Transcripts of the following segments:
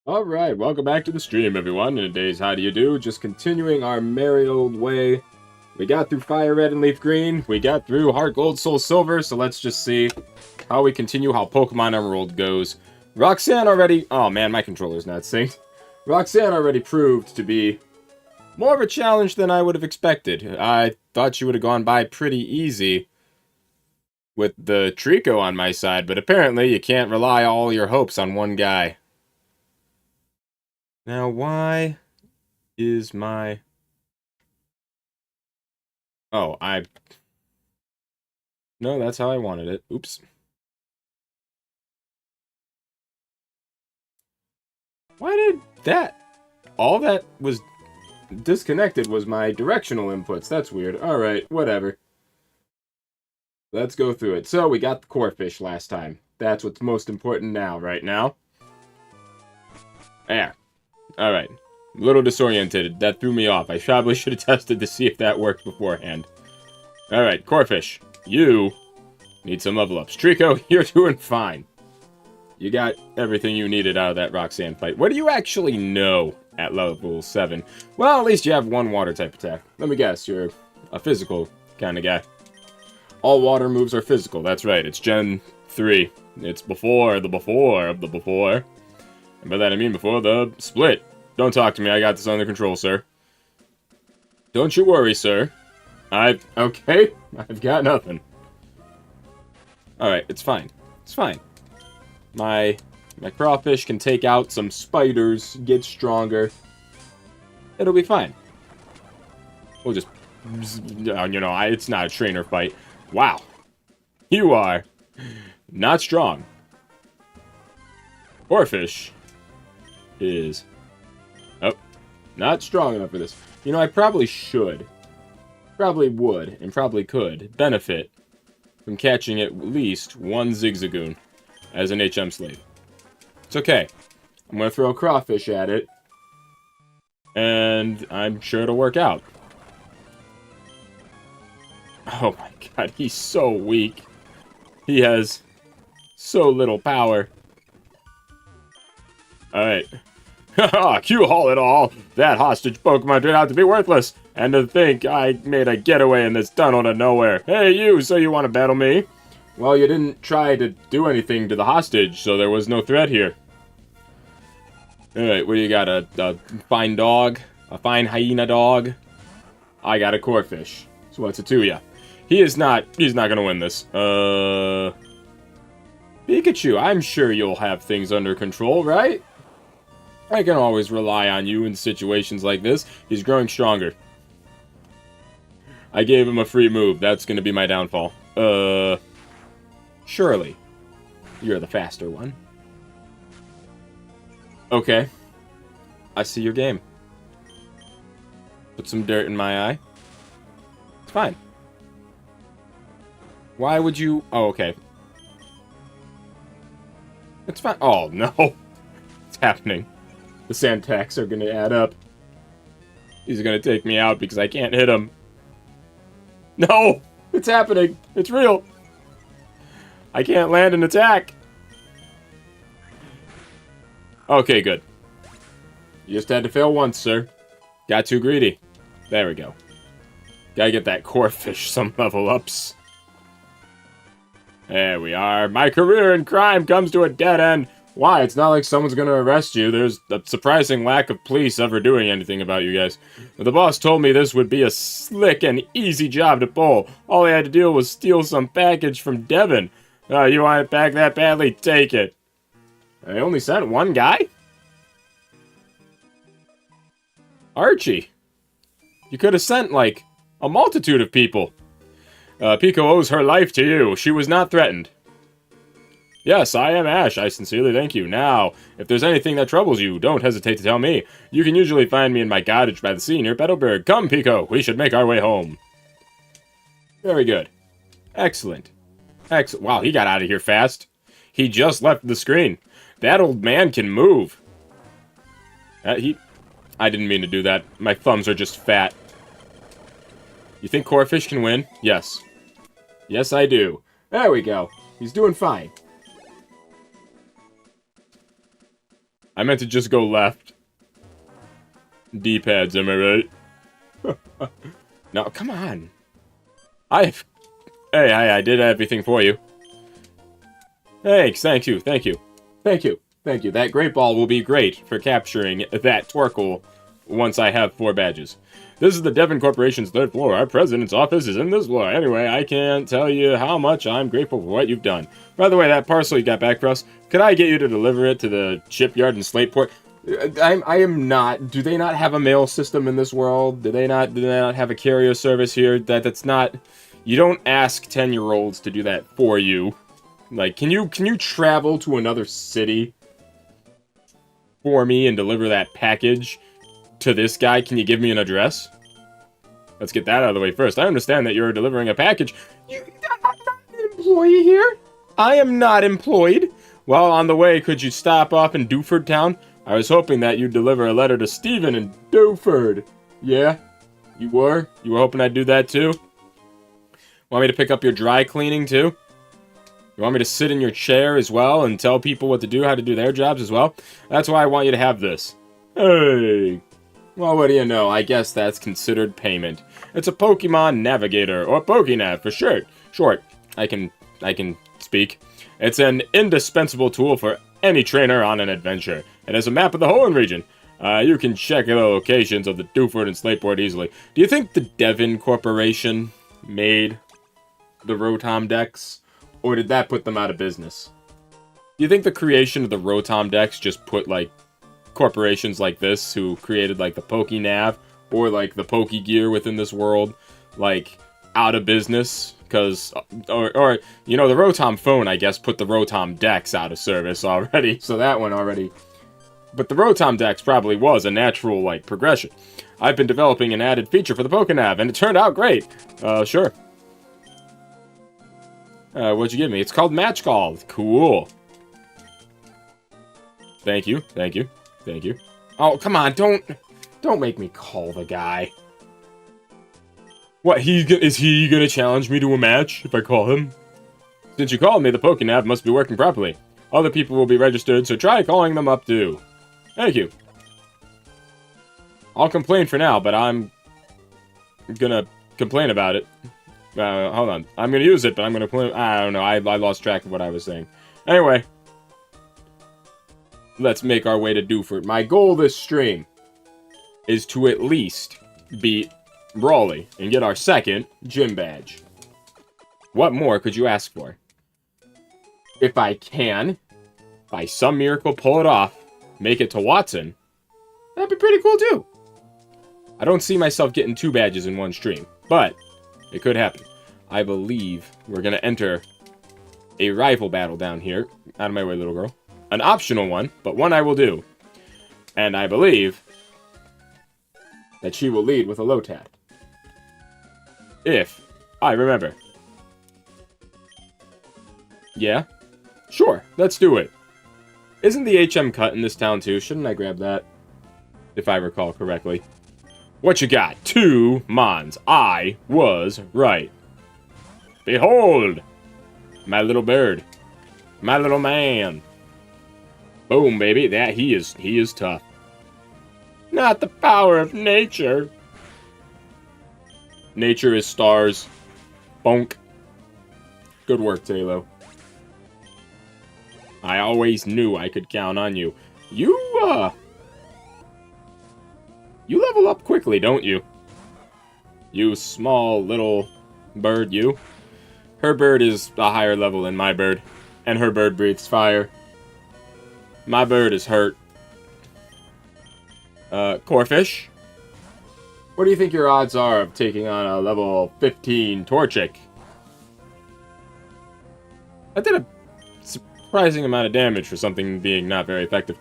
Alright, welcome back to the stream, everyone. In today's How Do You Do? Just continuing our merry old way. We got through Fire Red and Leaf Green. We got through Heart Gold, Soul Silver. So let's just see how we continue, how Pokemon Emerald goes. Roxanne already... Oh man, my controller's not synced. Roxanne already proved to be more of a challenge than I would have expected. I thought she would have gone by pretty easy with the Trico on my side, but apparently you can't rely all your hopes on one guy. Now, why is my... Oh, No, that's how I wanted it. Oops. Why did that... All that was disconnected was my directional inputs. That's weird. Alright, whatever. Let's go through it. So, we got the core fish last time. That's what's most important now, right now. Yeah. Alright. A little disoriented. That threw me off. I probably should have tested to see if that worked beforehand. Alright, Corphish. You need some level ups. Trico, you're doing fine. You got everything you needed out of that Roxanne fight. What do you actually know at level 7? Well, at least you have one water type attack. Let me guess, you're a physical kind of guy. All water moves are physical. That's right, it's Gen 3. It's before the before of the before. And by that I mean before the split. Don't talk to me, I got this under control, sir. Don't you worry, sir. Okay, I've got nothing. Alright, it's fine. It's fine. My crawfish can take out some spiders, get stronger. It'll be fine. We'll just... it's not a trainer fight. Wow. You are not strong. Corphish is... Oh, not strong enough for this. You know, I probably should. Probably would, and probably could, benefit from catching at least one Zigzagoon as an HM slave. It's okay. I'm going to throw a crawfish at it, and I'm sure it'll work out. Oh my god, he's so weak. He has so little power. Alright. Haha, Q-Haul it all! That hostage Pokemon turned out to be worthless! And to think I made a getaway in this tunnel to nowhere. Hey you, so you want to battle me? Well, you didn't try to do anything to the hostage, so there was no threat here. Alright, what do you got? A fine dog? A fine hyena dog? I got a Corphish. So what's it to ya? He's not gonna win this. Pikachu, I'm sure you'll have things under control, right? I can always rely on you in situations like this. He's growing stronger. I gave him a free move. That's gonna be my downfall. Surely. You're the faster one. Okay. I see your game. Put some dirt in my eye. It's fine. Why would you... Oh, okay. It's fine. Oh, no. It's happening. The sand attacks are gonna add up. He's gonna take me out because I can't hit him. No! It's happening! It's real! I can't land an attack! Okay, good. You just had to fail once, sir. Got too greedy. There we go. Gotta get that Corphish some level ups. There we are. My career in crime comes to a dead end. Why? It's not like someone's gonna arrest you. There's a surprising lack of police ever doing anything about you guys. But the boss told me this would be a slick and easy job to pull. All I had to do was steal some package from Devin. You want it back that badly? Take it. I only sent one guy? Archie. You could have sent, like, a multitude of people. Pico owes her life to you. She was not threatened. Yes, I am Ash. I sincerely thank you. Now, if there's anything that troubles you, don't hesitate to tell me. You can usually find me in my cottage by the sea near Petalburg. Come, Pico. We should make our way home. Very good. Excellent. Excellent. Wow, he got out of here fast. He just left the screen. That old man can move. I didn't mean to do that. My thumbs are just fat. You think Corphish can win? Yes. Yes, I do. There we go. He's doing fine. I meant to just go left. D-pads, am I right? No, come on. Hey, I did everything for you. Thanks, thank you. That great ball will be great for capturing that Torkoal once I have 4 badges. This is the Devon Corporation's 3rd floor. Our president's office is in this floor. Anyway, I can't tell you how much I'm grateful for what you've done. By the way, that parcel you got back for us, could I get you to deliver it to the shipyard in Slateport? I am not. Do they not have a mail system in this world? Do they not have a carrier service here? That's not. You don't ask 10-year-olds to do that for you. Like, can you travel to another city for me and deliver that package to this guy? Can you give me an address? Let's get that out of the way first. I understand that you're delivering a package. I'm not an employee here. I am not employed. Well, on the way, could you stop off in Dewford Town? I was hoping that you'd deliver a letter to Stephen in Dewford. Yeah? You were? You were hoping I'd do that too? Want me to pick up your dry cleaning too? You want me to sit in your chair as well and tell people what to do, how to do their jobs as well? That's why I want you to have this. Hey! Well, what do you know? I guess that's considered payment. It's a Pokemon Navigator, or Pokénav for short. I can speak. It's an indispensable tool for any trainer on an adventure. It has a map of the Hoenn region. You can check the locations of the Dewford and Slateport easily. Do you think the Devon Corporation made the Rotom Dex? Or did that put them out of business? Do you think the creation of the Rotom Dex just put, like, corporations like this who created, like, the Pokénav or, like, the Pokégear within this world, like, out of business? Because, or, you know, the Rotom phone, I guess, put the Rotom Dex out of service already. So that one already. But the Rotom Dex probably was a natural, like, progression. I've been developing an added feature for the Pokénav, and it turned out great. Sure. What'd you give me? It's called Match Call. Cool. Thank you. Oh, come on, don't make me call the guy. What, is he gonna challenge me to a match if I call him? Since you called me, the Pokénav must be working properly. Other people will be registered, so try calling them up too. Thank you. I'll complain for now, but I'm gonna complain about it. Hold on. I'm gonna use it, but I'm gonna play. I don't know. I lost track of what I was saying. Anyway. Let's make our way to Dewford. My goal this stream is to at least beat Brawly and get our 2nd gym badge. What more could you ask for? If I can, by some miracle, pull it off, make it to Watson, that'd be pretty cool too. I don't see myself getting 2 badges in one stream, but it could happen. I believe we're going to enter a rival battle down here. Out of my way, little girl. An optional one, but one I will do. And I believe that she will lead with a Lotad. If I remember. Yeah? Sure, let's do it. Isn't the HM cut in this town too? Shouldn't I grab that? If I recall correctly. What you got? 2 Mons. I was right. Behold! My little bird. My little man. Boom, baby. He is tough. Not the power of nature. Nature is stars. Bonk. Good work, Talo. I always knew I could count on you. You level up quickly, don't you? You small little bird, you. Her bird is a higher level than my bird. And her bird breathes fire. My bird is hurt. Corfish. What do you think your odds are of taking on a level 15 Torchic? I did a surprising amount of damage for something being not very effective.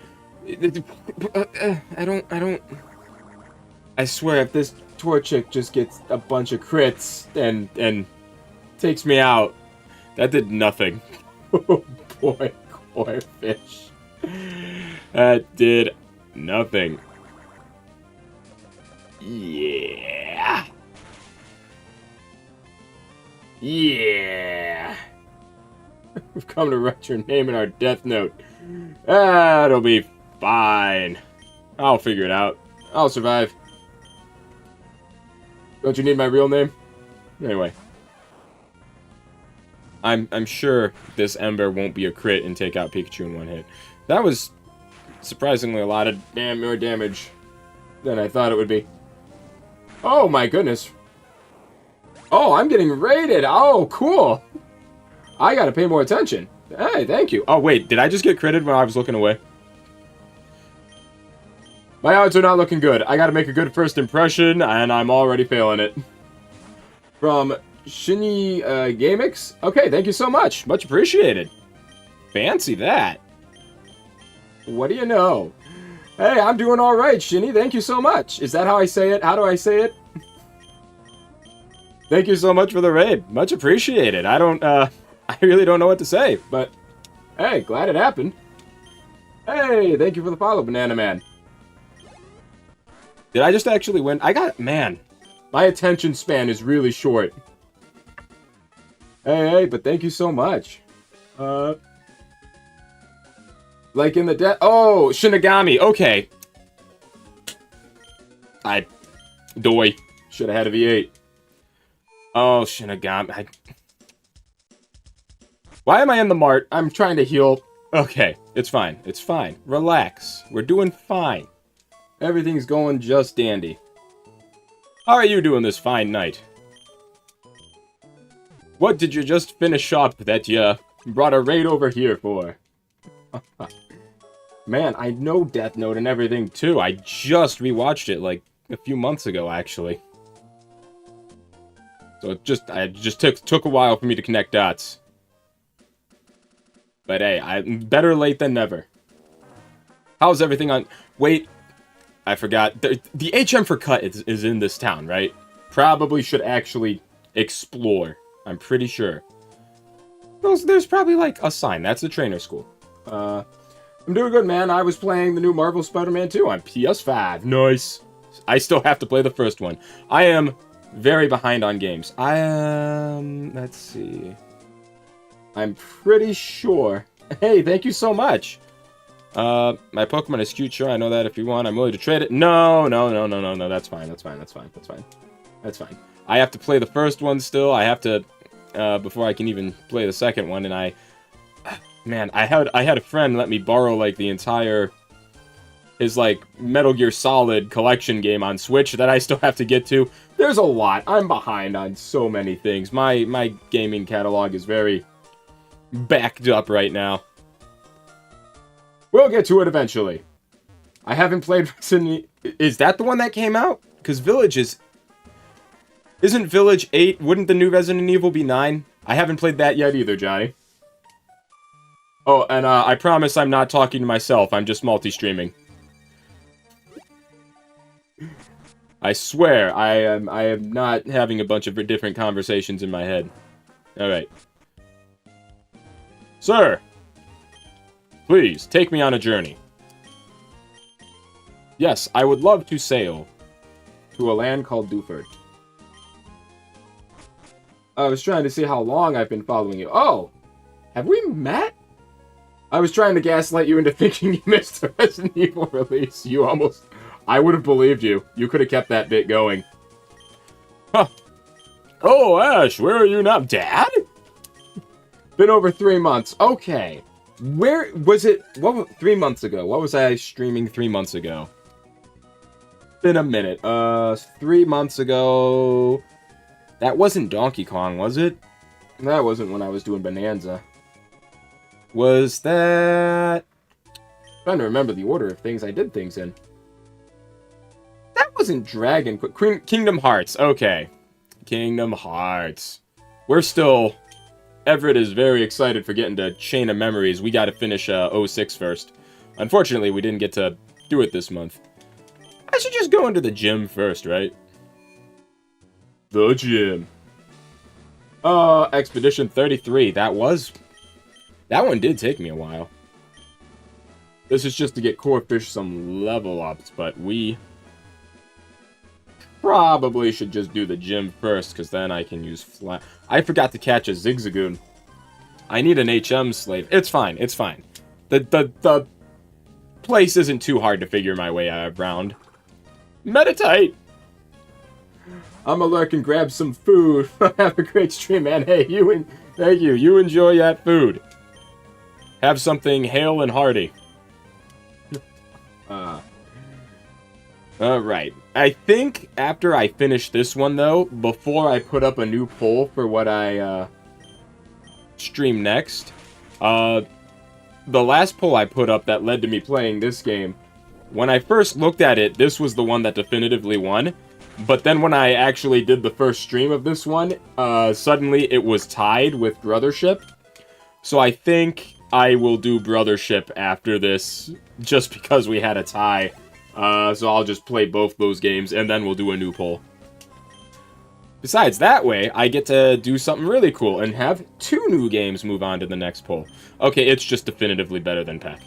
I swear, if this Torchic just gets a bunch of crits and takes me out, that did nothing. Oh boy, Corfish. That did nothing. Yeah. Yeah. We've come to write your name in our death note. That'll be fine. I'll figure it out. I'll survive. Don't you need my real name? Anyway. I'm sure this Ember won't be a crit and take out Pikachu in one hit. That was surprisingly a lot of more damage than I thought it would be. Oh my goodness. Oh, I'm getting raided. Oh, cool. I gotta pay more attention. Hey, thank you. Oh, wait. Did I just get critted when I was looking away? My odds are not looking good. I gotta make a good first impression, and I'm already failing it. From Shinny Gamix? Okay, thank you so much. Much appreciated. Fancy that. What do you know? Hey, I'm doing alright, Shinny. Thank you so much. Is that how I say it? How do I say it? Thank you so much for the raid. Much appreciated. I really don't know what to say, but hey, glad it happened. Hey, thank you for the follow, Banana Man. Did I just actually win? Man, my attention span is really short. Hey, but thank you so much. Like in the oh, Shinigami, okay. Doy. Should have had a V8. Oh, Shinigami. Why am I in the mart? I'm trying to heal. Okay, it's fine. It's fine. Relax. We're doing fine. Everything's going just dandy. How are you doing this fine night? What did you just finish up that you brought a raid over here for? Man, I know Death Note and everything too. I just rewatched it like a few months ago, actually. So it just took a while for me to connect dots. But hey, I'm better late than never. How's everything on... Wait, I forgot. The HM for Cut is in this town, right? Probably should actually explore. I'm pretty sure. There's probably like a sign. That's the trainer school. I'm doing good, man. I was playing the new Marvel Spider-Man 2 on PS5. Nice. I still have to play the first one. I am very behind on games. Let's see. I'm pretty sure. Hey, thank you so much. My Pokemon is cute, sure. I know that if you want. I'm willing to trade it. No. That's fine. That's fine. I have to play the first one still. I have to, before I can even play the second one. And man, I had a friend let me borrow, like, the entire... his, like, Metal Gear Solid collection game on Switch that I still have to get to. There's a lot. I'm behind on so many things. My gaming catalog is very backed up right now. We'll get to it eventually. I haven't played Resident Evil. Is that the one that came out? Because Village is... Isn't Village 8? Wouldn't the new Resident Evil be 9? I haven't played that yet either, Johnny. Oh, and I promise I'm not talking to myself. I'm just multi-streaming. I swear, I am not having a bunch of different conversations in my head. Alright. Sir! Please, take me on a journey. Yes, I would love to sail to a land called Duford. I was trying to see how long I've been following you. Oh! Have we met? I was trying to gaslight you into thinking you missed the Resident Evil release. You almost... I would have believed you. You could have kept that bit going. Huh. Oh, Ash, where are you now? Dad? Been over 3 months. Okay. Where was it? 3 months ago. What was I streaming 3 months ago? Been a minute. 3 months ago... That wasn't Donkey Kong, was it? That wasn't when I was doing Bonanza. Was that... I'm trying to remember the order of things I did things in. That wasn't Dragon Quest. Kingdom Hearts. Okay. Kingdom Hearts. We're still... Everett is very excited for getting to Chain of Memories. We gotta finish 06 first. Unfortunately, we didn't get to do it this month. I should just go into the gym first, right? The gym. Expedition 33. That one did take me a while. This is just to get Corphish some level ups, but we probably should just do the gym first, because then I can use flat. I forgot to catch a Zigzagoon. I need an HM slave. It's fine. It's fine. The place isn't too hard to figure my way around. Meditate! I'm gonna lurk and grab some food. Have a great stream, man. Hey, thank you. You enjoy that food. Have something hale and hearty. Alright. I think after I finish this one, though, before I put up a new poll for what I, stream next, the last poll I put up that led to me playing this game, when I first looked at it, this was the one that definitively won. But then when I actually did the first stream of this one, suddenly it was tied with Brothership. So I think I will do Brothership after this, just because we had a tie. So I'll just play both those games, and then we'll do a new poll. Besides, that way, I get to do something really cool, and have 2 new games move on to the next poll. Okay, it's just definitively better than Peck.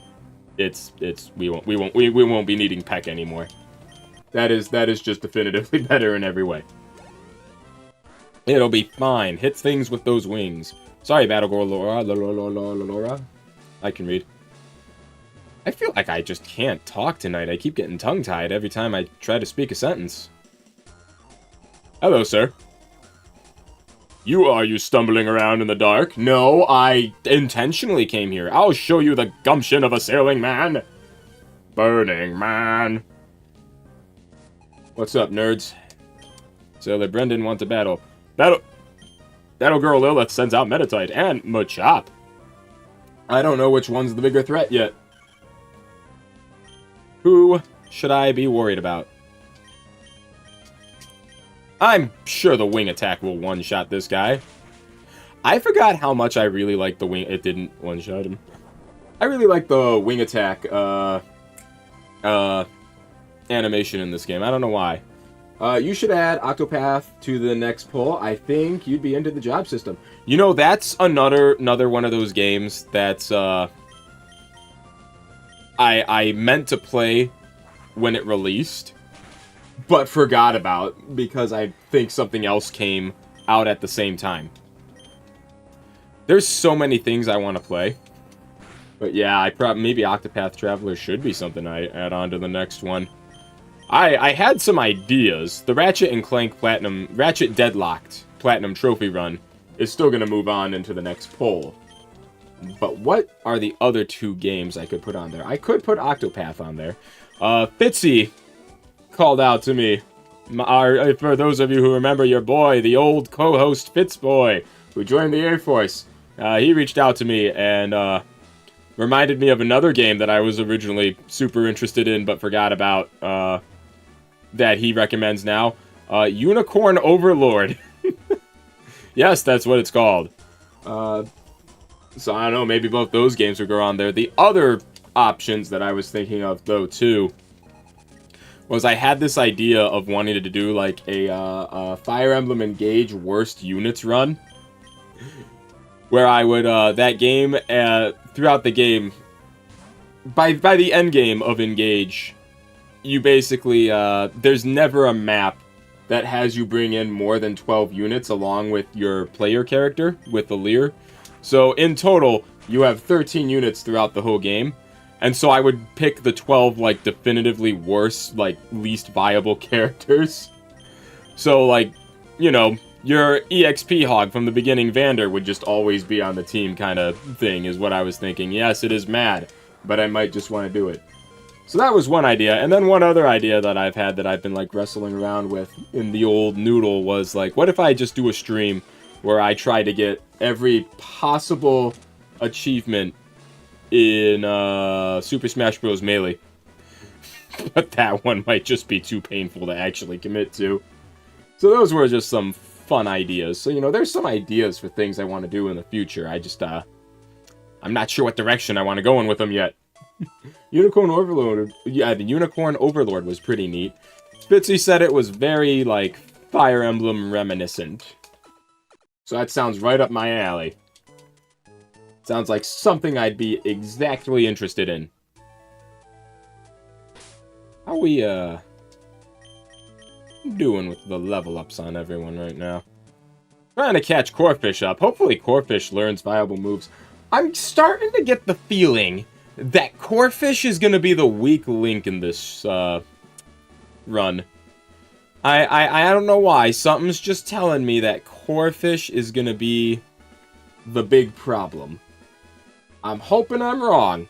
We won't be needing Peck anymore. That is just definitively better in every way. It'll be fine. Hit things with those wings. Sorry, Battlegirl Laura. I can read. I feel like I just can't talk tonight. I keep getting tongue-tied every time I try to speak a sentence. Hello, sir. You stumbling around in the dark? No, I intentionally came here. I'll show you the gumption of a sailing man. Burning man. What's up, nerds? Sailor Brendan wants a battle. Battlegirl Lilith sends out Meditite and Machop. I don't know which one's the bigger threat yet. Who should I be worried about? I'm sure the wing attack will one-shot this guy. I forgot how much I really like the wing... It didn't one-shot him. I really like the wing attack, animation in this game. I don't know why. You should add Octopath to the next poll. I think you'd be into the job system. You know, that's another one of those games that's, I meant to play when it released, but forgot about because I think something else came out at the same time. There's so many things I want to play. But yeah, maybe Octopath Traveler should be something I add on to the next one. I had some ideas. The Ratchet & Clank Ratchet Deadlocked Platinum Trophy Run is still going to move on into the next poll. But what are the other 2 games I could put on there? I could put Octopath on there. Fitzy called out to me. For those of you who remember your boy, the old co-host Fitzboy, who joined the Air Force. He reached out to me and reminded me of another game that I was originally super interested in but forgot about that he recommends now. Unicorn Overlord. Yes, that's what it's called. So I don't know, maybe both those games would go on there. The other options that I was thinking of, though, too, was I had this idea of wanting to do, like, a Fire Emblem Engage Worst Units run. Where I would, that game, throughout the game, by the end game of Engage, you basically, there's never a map that has you bring in more than 12 units along with your player character, with the Lear. So, in total, you have 13 units throughout the whole game. And so I would pick the 12, like, definitively worst, like, least viable characters. So, like, you know, your EXP hog from the beginning, Vander, would just always be on the team kind of thing, is what I was thinking. Yes, it is mad, but I might just want to do it. So that was one idea. And then one other idea that I've had that I've been, like, wrestling around with in the old noodle was, like, what if I just do a stream where I try to get every possible achievement in Super Smash Bros. Melee. But that one might just be too painful to actually commit to. So those were just some fun ideas. So, you know, there's some ideas for things I want to do in the future. I just, I'm not sure what direction I want to go in with them yet. Unicorn Overlord. Yeah, the Unicorn Overlord was pretty neat. Spitzy said it was very, like, Fire Emblem reminiscent. So that sounds right up my alley. Sounds like something I'd be exactly interested in. How we, doing with the level ups on everyone right now? Trying to catch Corfish up. Hopefully Corfish learns viable moves. I'm starting to get the feeling That Corphish is going to be the weak link in this run. I don't know why. Something's just telling me that Corphish is going to be the big problem. I'm hoping I'm wrong.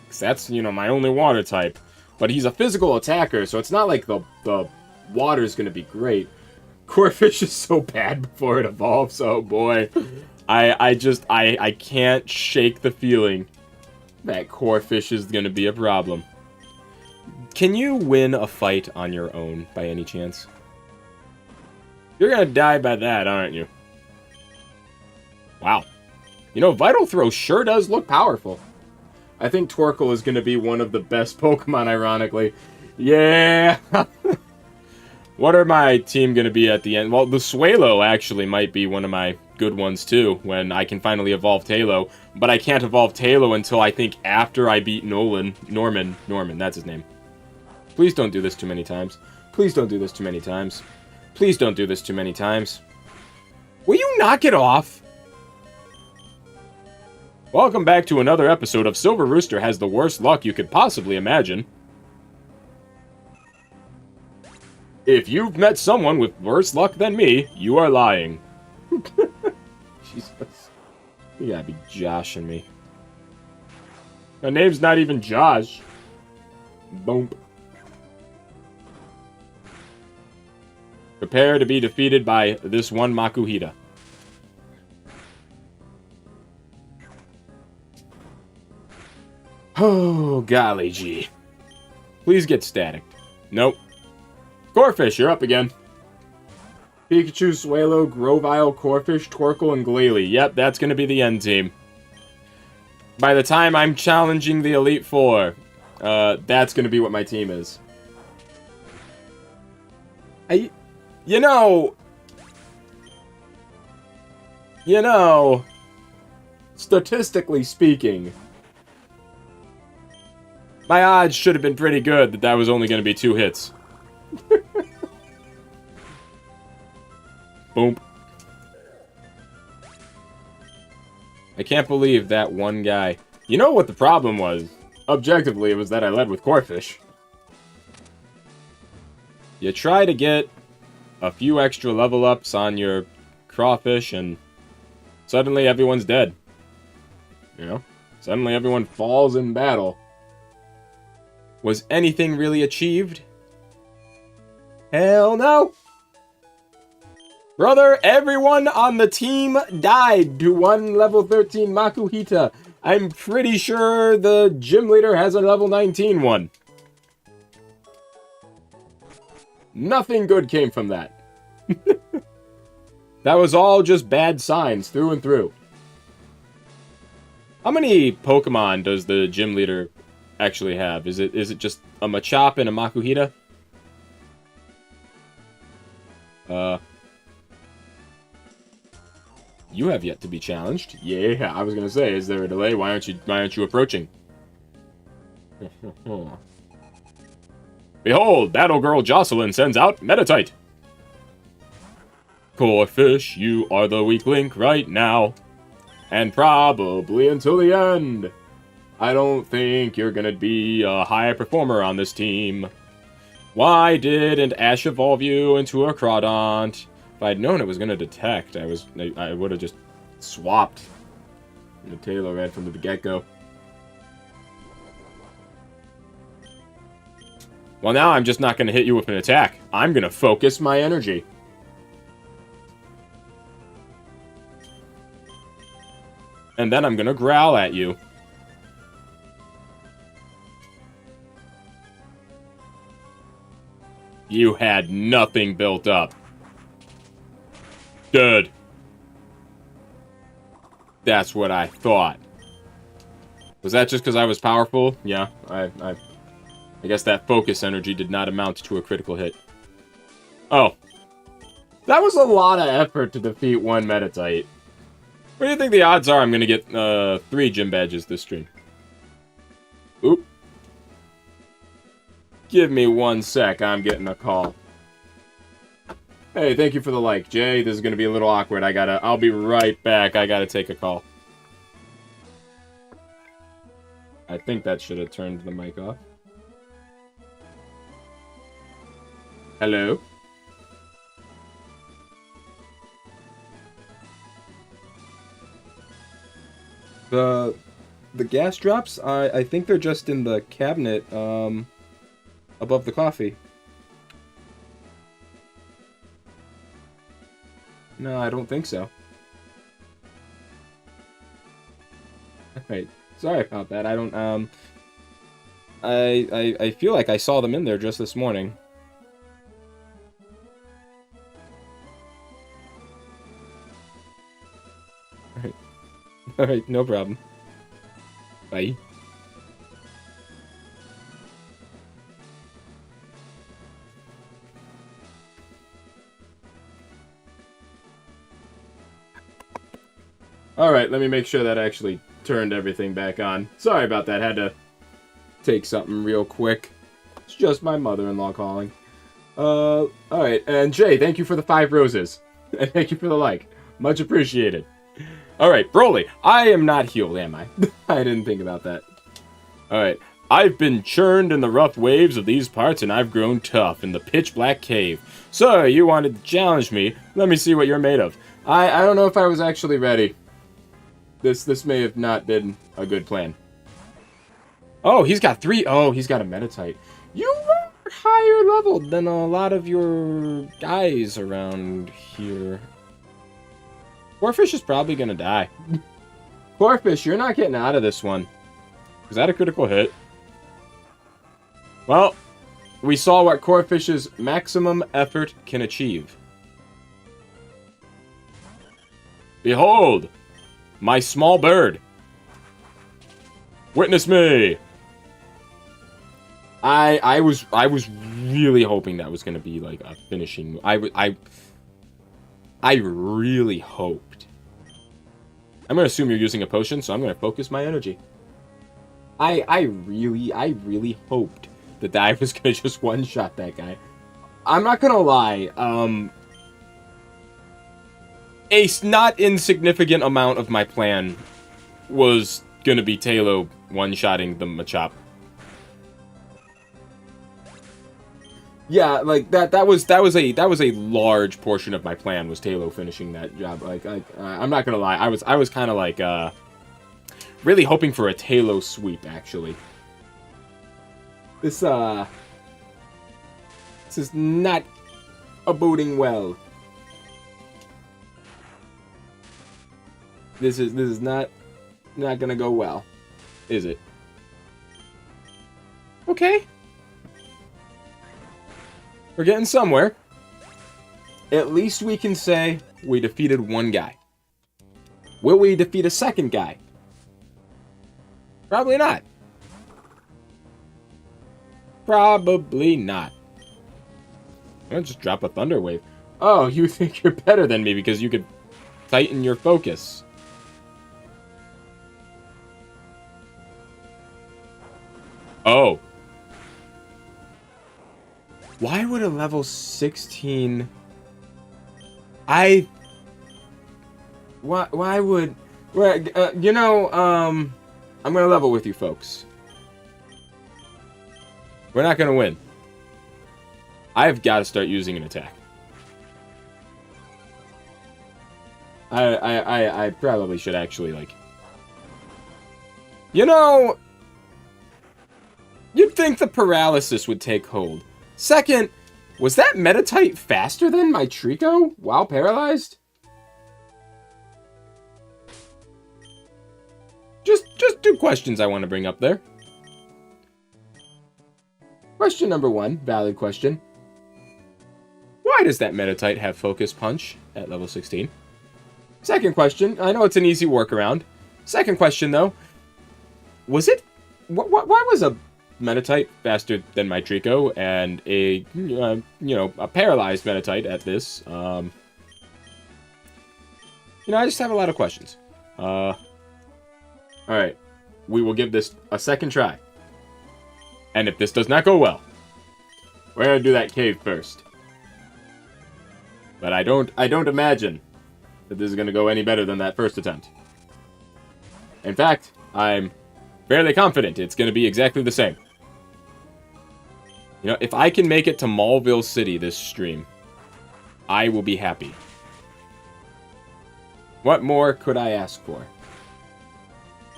Because that's, you know, my only water type. But he's a physical attacker, so it's not like the water's going to be great. Corphish is so bad before it evolves. Oh boy. I can't shake the feeling that Corphish is going to be a problem. Can you win a fight on your own by any chance? You're going to die by that, aren't you? Wow. You know, Vital Throw sure does look powerful. I think Torkoal is going to be one of the best Pokemon, ironically. Yeah! What are my team going to be at the end? Well, the Swalo actually might be one of my good ones, too, when I can finally evolve Tailo. But I can't evolve Tailo until I think after I beat Norman, that's his name. Please don't do this too many times. Please don't do this too many times. Please don't do this too many times. Will you knock it off? Welcome back to another episode of Silver Rooster Has the Worst Luck You Could Possibly Imagine. If you've met someone with worse luck than me, you are lying. Jesus. You gotta be joshing me. My name's not even Josh. Boom. Prepare to be defeated by this one Makuhita. Oh, golly gee. Please get static. Nope. Corphish, you're up again. Pikachu, Swalo, Grovyle, Corphish, Torkoal, and Glalie. Yep, that's going to be the end team. By the time I'm challenging the Elite Four, that's going to be what my team is. You know, statistically speaking, my odds should have been pretty good that was only going to be 2 hits. Boom. I can't believe that one guy. You know what the problem was? Objectively, it was that I led with Corphish. You try to get a few extra level ups on your Crawfish and suddenly everyone's dead. You know? Suddenly everyone falls in battle. Was anything really achieved? Hell no! Brother, everyone on the team died to one level 13 Makuhita. I'm pretty sure the gym leader has a level 19 one. Nothing good came from that. That was all just bad signs through and through. How many Pokemon does the gym leader actually have? Is it just a Machop and a Makuhita? You have yet to be challenged. Yeah, I was gonna say, is there a delay? Why aren't you approaching? Behold, Battle Girl Jocelyn sends out Meditite. Corphish, you are the weak link right now. And probably until the end. I don't think you're gonna be a high performer on this team. Why didn't Ash evolve you into a Crawdont? If I'd known it was gonna detect, I would have just swapped the Taylor right from the get-go. Well, now I'm just not gonna hit you with an attack. I'm gonna focus my energy. And then I'm gonna growl at you. You had nothing built up. Good. That's what I thought. Was that just because I was powerful? Yeah, I guess that focus energy did not amount to a critical hit. Oh. That was a lot of effort to defeat one Meditite. What do you think the odds are I'm going to get 3 gym badges this stream? Oop. Give me 1 sec, I'm getting a call. Hey, thank you for the like, Jay. This is going to be a little awkward. I'll be right back. I gotta take a call. I I think that should have turned the mic off. Hello? The gas drops, I think they're just in the cabinet, above the coffee. No, I don't think so. Alright, sorry about that. I don't, I feel like I saw them in there just this morning. Alright. Alright, no problem. Bye. Alright, let me make sure that actually turned everything back on. Sorry about that, had to take something real quick. It's just my mother-in-law calling. Alright, and Jay, thank you for the 5 roses. And thank you for the like. Much appreciated. Alright, Broly, I am not healed, am I? I didn't think about that. Alright, I've been churned in the rough waves of these parts, and I've grown tough in the pitch-black cave. So, you wanted to challenge me. Let me see what you're made of. I don't know if I was actually ready. This may have not been a good plan. Oh, he's got 3. Oh, he's got a Metatite. You are higher leveled than a lot of your guys around here. Corphish is probably gonna die. Corphish, you're not getting out of this one. Is that a critical hit? Well, we saw what Corphish's maximum effort can achieve. Behold! My small bird. Witness me. I was really hoping that was gonna be like a finishing. I really hoped. I'm gonna assume you're using a potion, so I'm gonna focus my energy. I really hoped that I was gonna just one-shot that guy. I'm not gonna lie. A not insignificant amount of my plan was gonna be Talo one-shotting the Machop. Yeah, like that was a large portion of my plan, was Talo finishing that job. Like I'm not gonna lie, I was kind of like really hoping for a Talo sweep, actually. This is not boding well. This is not gonna go well, is it? Okay. We're getting somewhere. At least we can say we defeated one guy. Will we defeat a second guy? Probably not. Probably not. I'll just drop a Thunder Wave. Oh, you think you're better than me because you could tighten your focus. Oh. Why would a level 16... Why would... you know, I'm gonna level with you folks. We're not gonna win. I've got to start using an attack. I probably should actually, like... You know... You'd think the paralysis would take hold. Second, was that Metatite faster than my Trico while paralyzed? Just 2 questions I want to bring up there. Question number 1, valid question. Why does that Metatite have Focus Punch at level 16? Second question, I know it's an easy workaround. Second question, though, was it... Why was a Metatite faster than my Trico, and a, you know, a paralyzed Metatite at this? You know, I just have a lot of questions. Alright. We will give this a second try. And if this does not go well, we're gonna do that cave first. But I don't imagine that this is gonna go any better than that first attempt. In fact, I'm Fairly confident it's going to be exactly the same. You know, if I can make it to Maulville City this stream, I will be happy. What more could I ask for?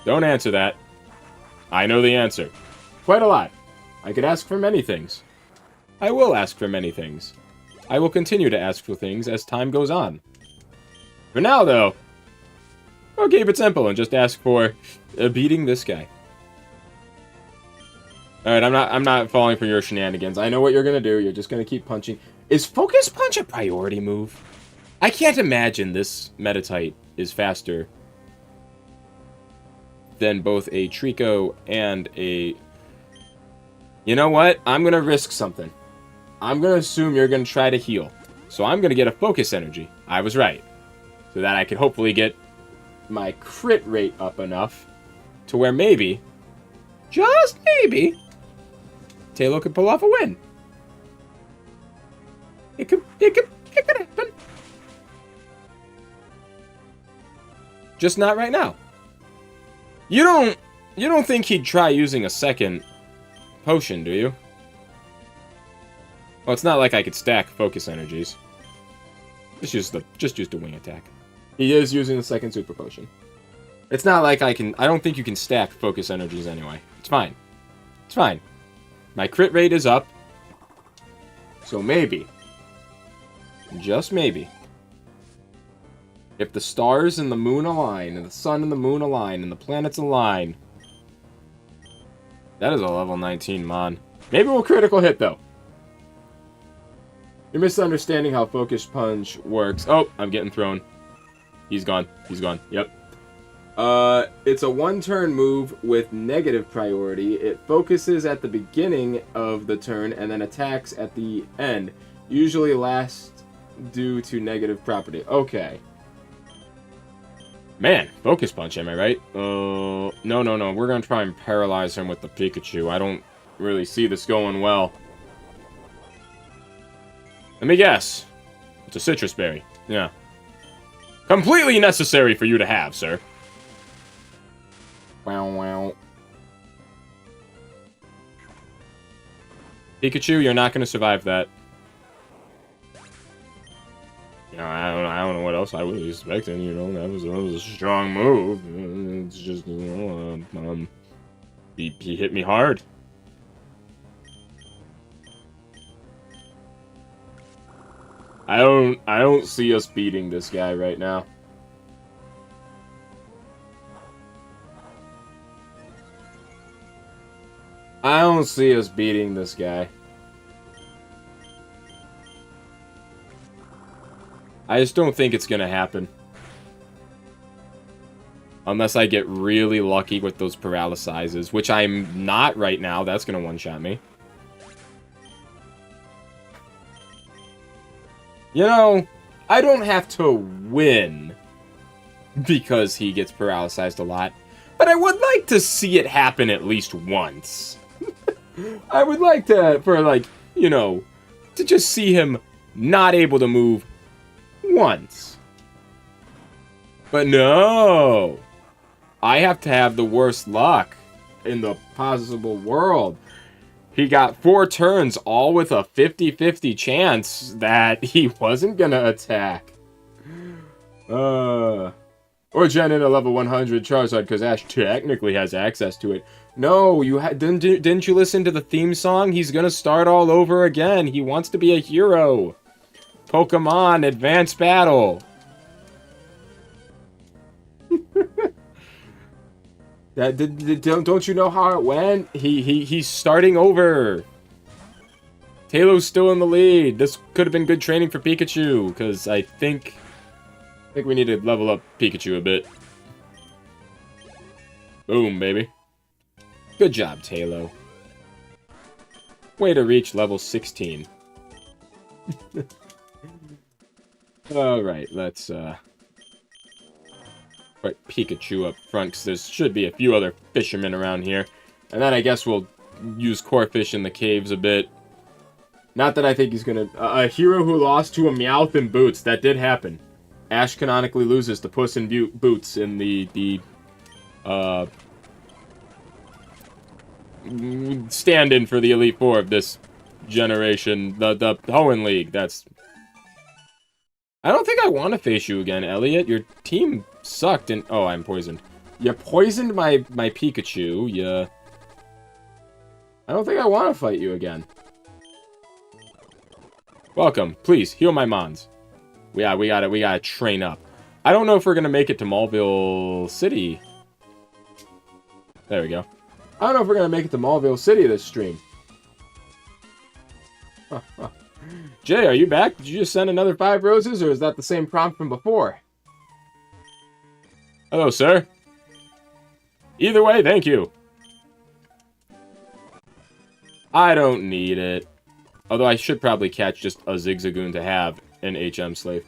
Don't answer that. I know the answer. Quite a lot. I could ask for many things. I will ask for many things. I will continue to ask for things as time goes on. For now, though, I'll keep it simple and just ask for beating this guy. Alright, I'm not falling for your shenanigans. I know what you're gonna do. You're just gonna keep punching. Is Focus Punch a priority move? I can't imagine this Meditite is faster than both a Trico and a... You know what? I'm gonna risk something. I'm gonna assume you're gonna try to heal. So I'm gonna get a Focus Energy. I was right. So that I could hopefully get my crit rate up enough to where maybe, just maybe, Taylor could pull off a win. It could happen. Just not right now. You don't think he'd try using a second potion, do you? Well, it's not like I could stack focus energies. Just use the wing attack. He is using the second super potion. It's not like I don't think you can stack focus energies anyway. It's fine. It's fine. My crit rate is up. So maybe, just maybe, if the stars and the moon align, and the sun and the moon align, and the planets align, that is a level 19 Mon. Maybe we'll critical hit, though. You're misunderstanding how Focus Punch works. Oh, I'm getting thrown. He's gone. He's gone. Yep. It's a one-turn move with negative priority. It focuses at the beginning of the turn and then attacks at the end. Usually lasts due to negative property. Okay. Man, Focus Punch, am I right? No. We're gonna try and paralyze him with the Pikachu. I don't really see this going well. Let me guess. It's a citrus berry. Yeah. Completely necessary for you to have, sir. Wow, wow. Pikachu, you're not going to survive that. You know, I don't know what else I was expecting, you know, that was a strong move. It's just, you know, he hit me hard. I don't see us beating this guy right now. I don't see us beating this guy. I just don't think it's gonna happen. Unless I get really lucky with those paralyzes, which I'm not right now. That's gonna one-shot me. You know, I don't have to win because he gets paralyzed a lot. But I would like to see it happen at least once. I would like to, for like, you know, to just see him not able to move once. But no! I have to have the worst luck in the possible world. He got 4 turns, all with a 50-50 chance that he wasn't gonna attack. Or gen in a level 100 Charizard, because Ash technically has access to it. No, didn't you listen to the theme song? He's gonna start all over again. He wants to be a hero. Pokemon Advanced Battle. Don't you know how it went? He's starting over. Taylor's still in the lead. This could have been good training for Pikachu, because I think we need to level up Pikachu a bit. Boom, baby. Good job, Taylor. Way to reach level 16. Alright, let's put Pikachu up front, because there should be a few other fishermen around here. And then I guess we'll use Corphish in the caves a bit. Not that I think he's gonna... a hero who lost to a Meowth in Boots. That did happen. Ash canonically loses to Puss in Boots in the stand-in for the Elite Four of this generation. The Hoenn League. That's... I don't think I want to face you again, Elliot. Your team sucked and... Oh, I'm poisoned. You poisoned my Pikachu. Yeah. I don't think I want to fight you again. Welcome. Please, heal my Mons. Yeah, we gotta train up. I don't know if we're gonna make it to Maulville City. There we go. I don't know if we're gonna make it to Maulville City this stream. Jay, are you back? Did you just send another 5 roses, or is that the same prompt from before? Hello, sir. Either way, thank you. I don't need it. Although I should probably catch just a Zigzagoon to have an HM Slave.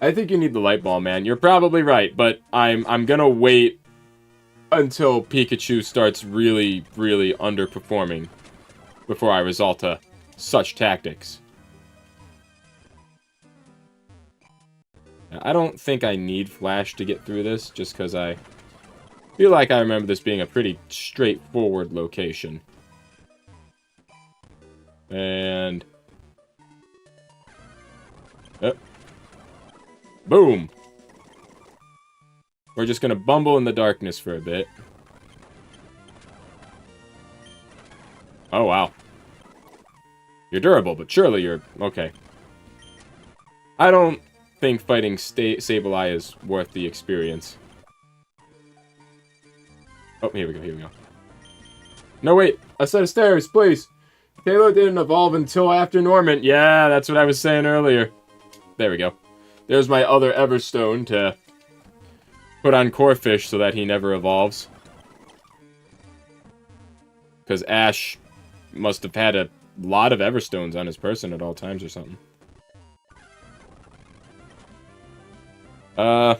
I think you need the Light Ball, man. You're probably right, but I'm gonna wait until Pikachu starts really, really underperforming before I resort to such tactics. I don't think I need Flash to get through this, just because I feel like I remember this being a pretty straightforward location. And... boom! We're just gonna bumble in the darkness for a bit. Oh, wow. You're durable, but surely you're... okay. I don't think fighting Sableye is worth the experience. Oh, here we go, here we go. No, wait! A set of stairs, please! Taylor didn't evolve until after Norman. Yeah, that's what I was saying earlier. There we go. There's my other Everstone to put on Corphish so that he never evolves. Because Ash must have had a lot of Everstones on his person at all times or something. Here's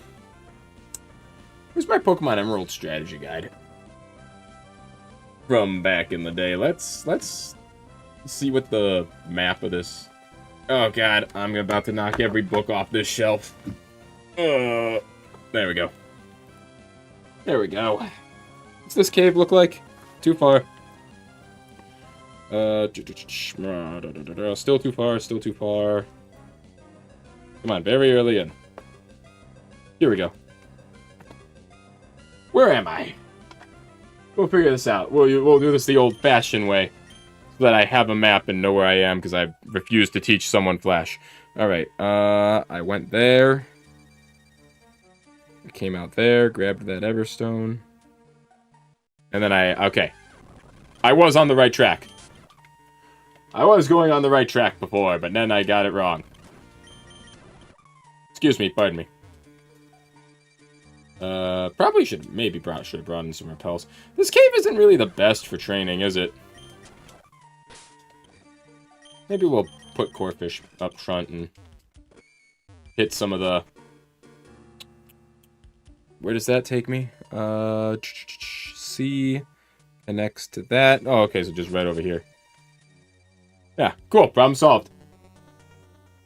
my Pokemon Emerald strategy guide. From back in the day. Let's see what the map of this... Oh god, I'm about to knock every book off this shelf. There we go. There we go. What's this cave look like? Too far. Still too far, still too far. Come on, very early in. Here we go. Where am I? We'll figure this out. We'll do this the old-fashioned way. So that I have a map and know where I am, because I refuse to teach someone Flash. Alright, I went there. I came out there, grabbed that Everstone. And then okay. I was on the right track. I was going on the right track before, but then I got it wrong. Excuse me, pardon me. Probably should have brought in some repels. This cave isn't really the best for training, is it? Maybe we'll put Corphish up front and hit some of the... Where does that take me? C connects to that. Oh, okay, so just right over here. Yeah, cool. Problem solved.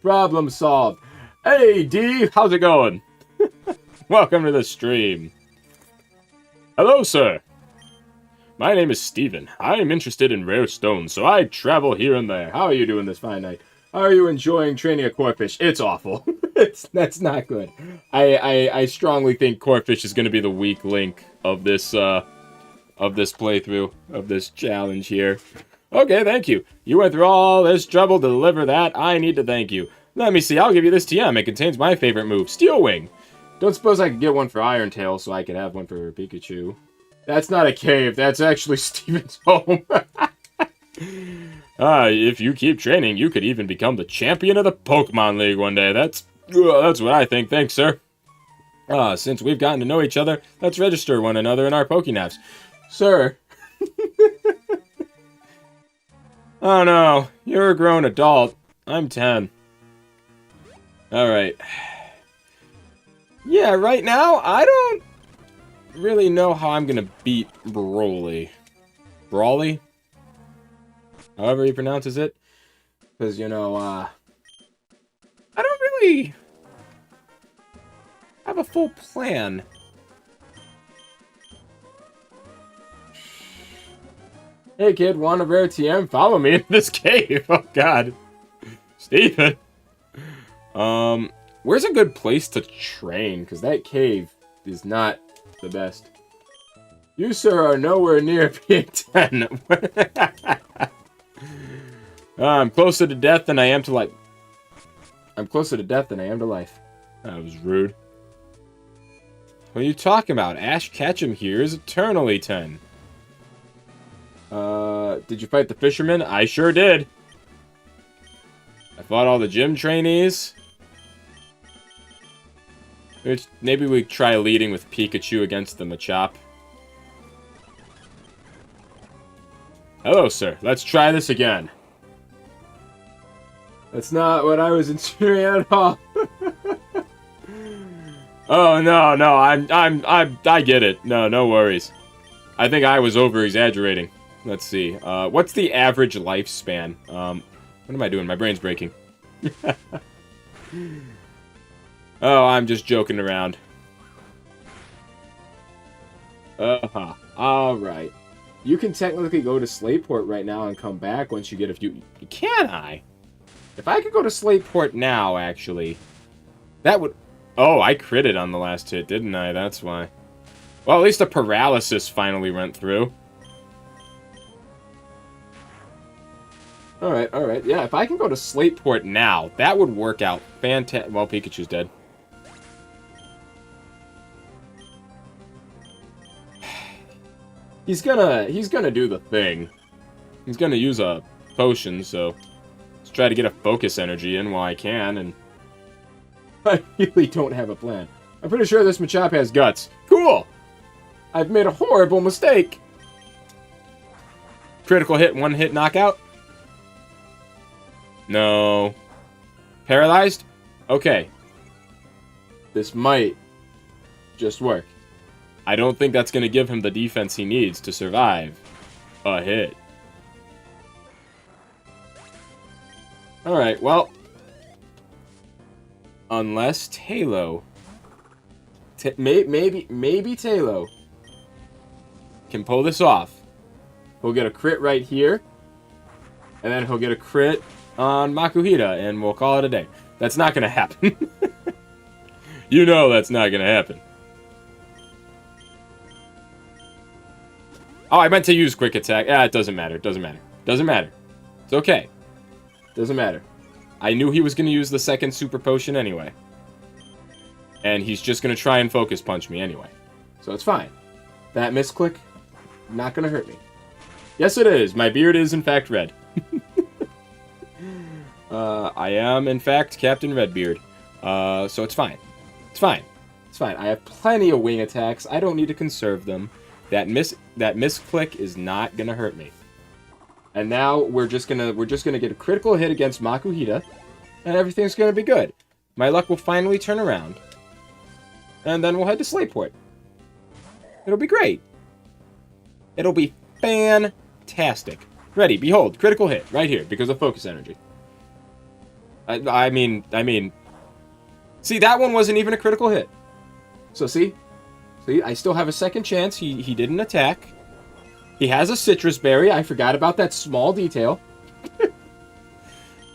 Problem solved. Hey, D, how's it going? Welcome to the stream. Hello, sir. My name is Steven. I am interested in rare stones, so I travel here and there. How are you doing this fine night? Are you enjoying training a Corphish? It's awful. That's not good. I strongly think Corphish is going to be the weak link of this playthrough, of this challenge here. Okay, thank you. You went through all this trouble to deliver that. I need to thank you. Let me see. I'll give you this TM. It contains my favorite move, Steel Wing. Don't suppose I could get one for Iron Tail so I could have one for Pikachu. That's not a cave. That's actually Steven's home. If you keep training, you could even become the champion of the Pokemon League one day. That's what I think. Thanks, sir. Since we've gotten to know each other, let's register one another in our Pokénaps. Sir. Oh no, you're a grown adult. I'm 10. Alright. Yeah, right now, I don't really know how I'm gonna beat Broly. Brawly? However he pronounces it. Because, you know, I don't really have a full plan. Hey kid, want a rare TM? Follow me in this cave. Oh god. Stephen. Where's a good place to train? Because that cave is not the best. You, sir, are nowhere near being 10. I'm closer to death than I am to life. I'm closer to death than I am to life. That was rude. What are you talking about? Ash Ketchum here is eternally 10. Did you fight the fisherman? I sure did. I fought all the gym trainees. Maybe we try leading with Pikachu against the Machop. Hello, sir. Let's try this again. That's not what I was insinuating at all. Oh no, I get it. No worries. I think I was over exaggerating. Let's see. What's the average lifespan? What am I doing? My brain's breaking. Oh, I'm just joking around. Alright. You can technically go to Slateport right now and come back once you get a few... Can I? If I could go to Slateport now, actually, that would... Oh, I critted on the last hit, didn't I? That's why. Well, at least the paralysis finally went through. Alright. Yeah, if I can go to Slateport now, that would work out fantastic. Well, Pikachu's dead. He's gonna do the thing. He's gonna use a potion, so let's try to get a focus energy in while I can, and I really don't have a plan. I'm pretty sure this Machop has guts. Cool! I've made a horrible mistake! Critical hit, one hit knockout? No. Paralyzed? Okay. This might just work. I don't think that's going to give him the defense he needs to survive a hit. Alright, well. Unless Talo. Maybe Talo can pull this off. He'll get a crit right here. And then he'll get a crit on Makuhita, and we'll call it a day. That's not going to happen. You know that's not going to happen. Oh, I meant to use quick attack. Yeah, it doesn't matter. It doesn't matter. Doesn't matter. It's okay. Doesn't matter. I knew he was going to use the second super potion anyway. And he's just going to try and focus punch me anyway. So it's fine. That misclick, not going to hurt me. Yes, it is. My beard is, in fact, red. I am, in fact, Captain Redbeard. So it's fine. It's fine. It's fine. I have plenty of wing attacks. I don't need to conserve them. That misclick is not gonna hurt me. And now we're just gonna get a critical hit against Makuhita, and everything's gonna be good. My luck will finally turn around, and then we'll head to Slateport. It'll be great. It'll be fantastic. Ready? Behold, critical hit right here because of focus energy. I mean, see, that one wasn't even a critical hit. So see, I still have a second chance. He didn't attack. He has a citrus berry. I forgot about that small detail.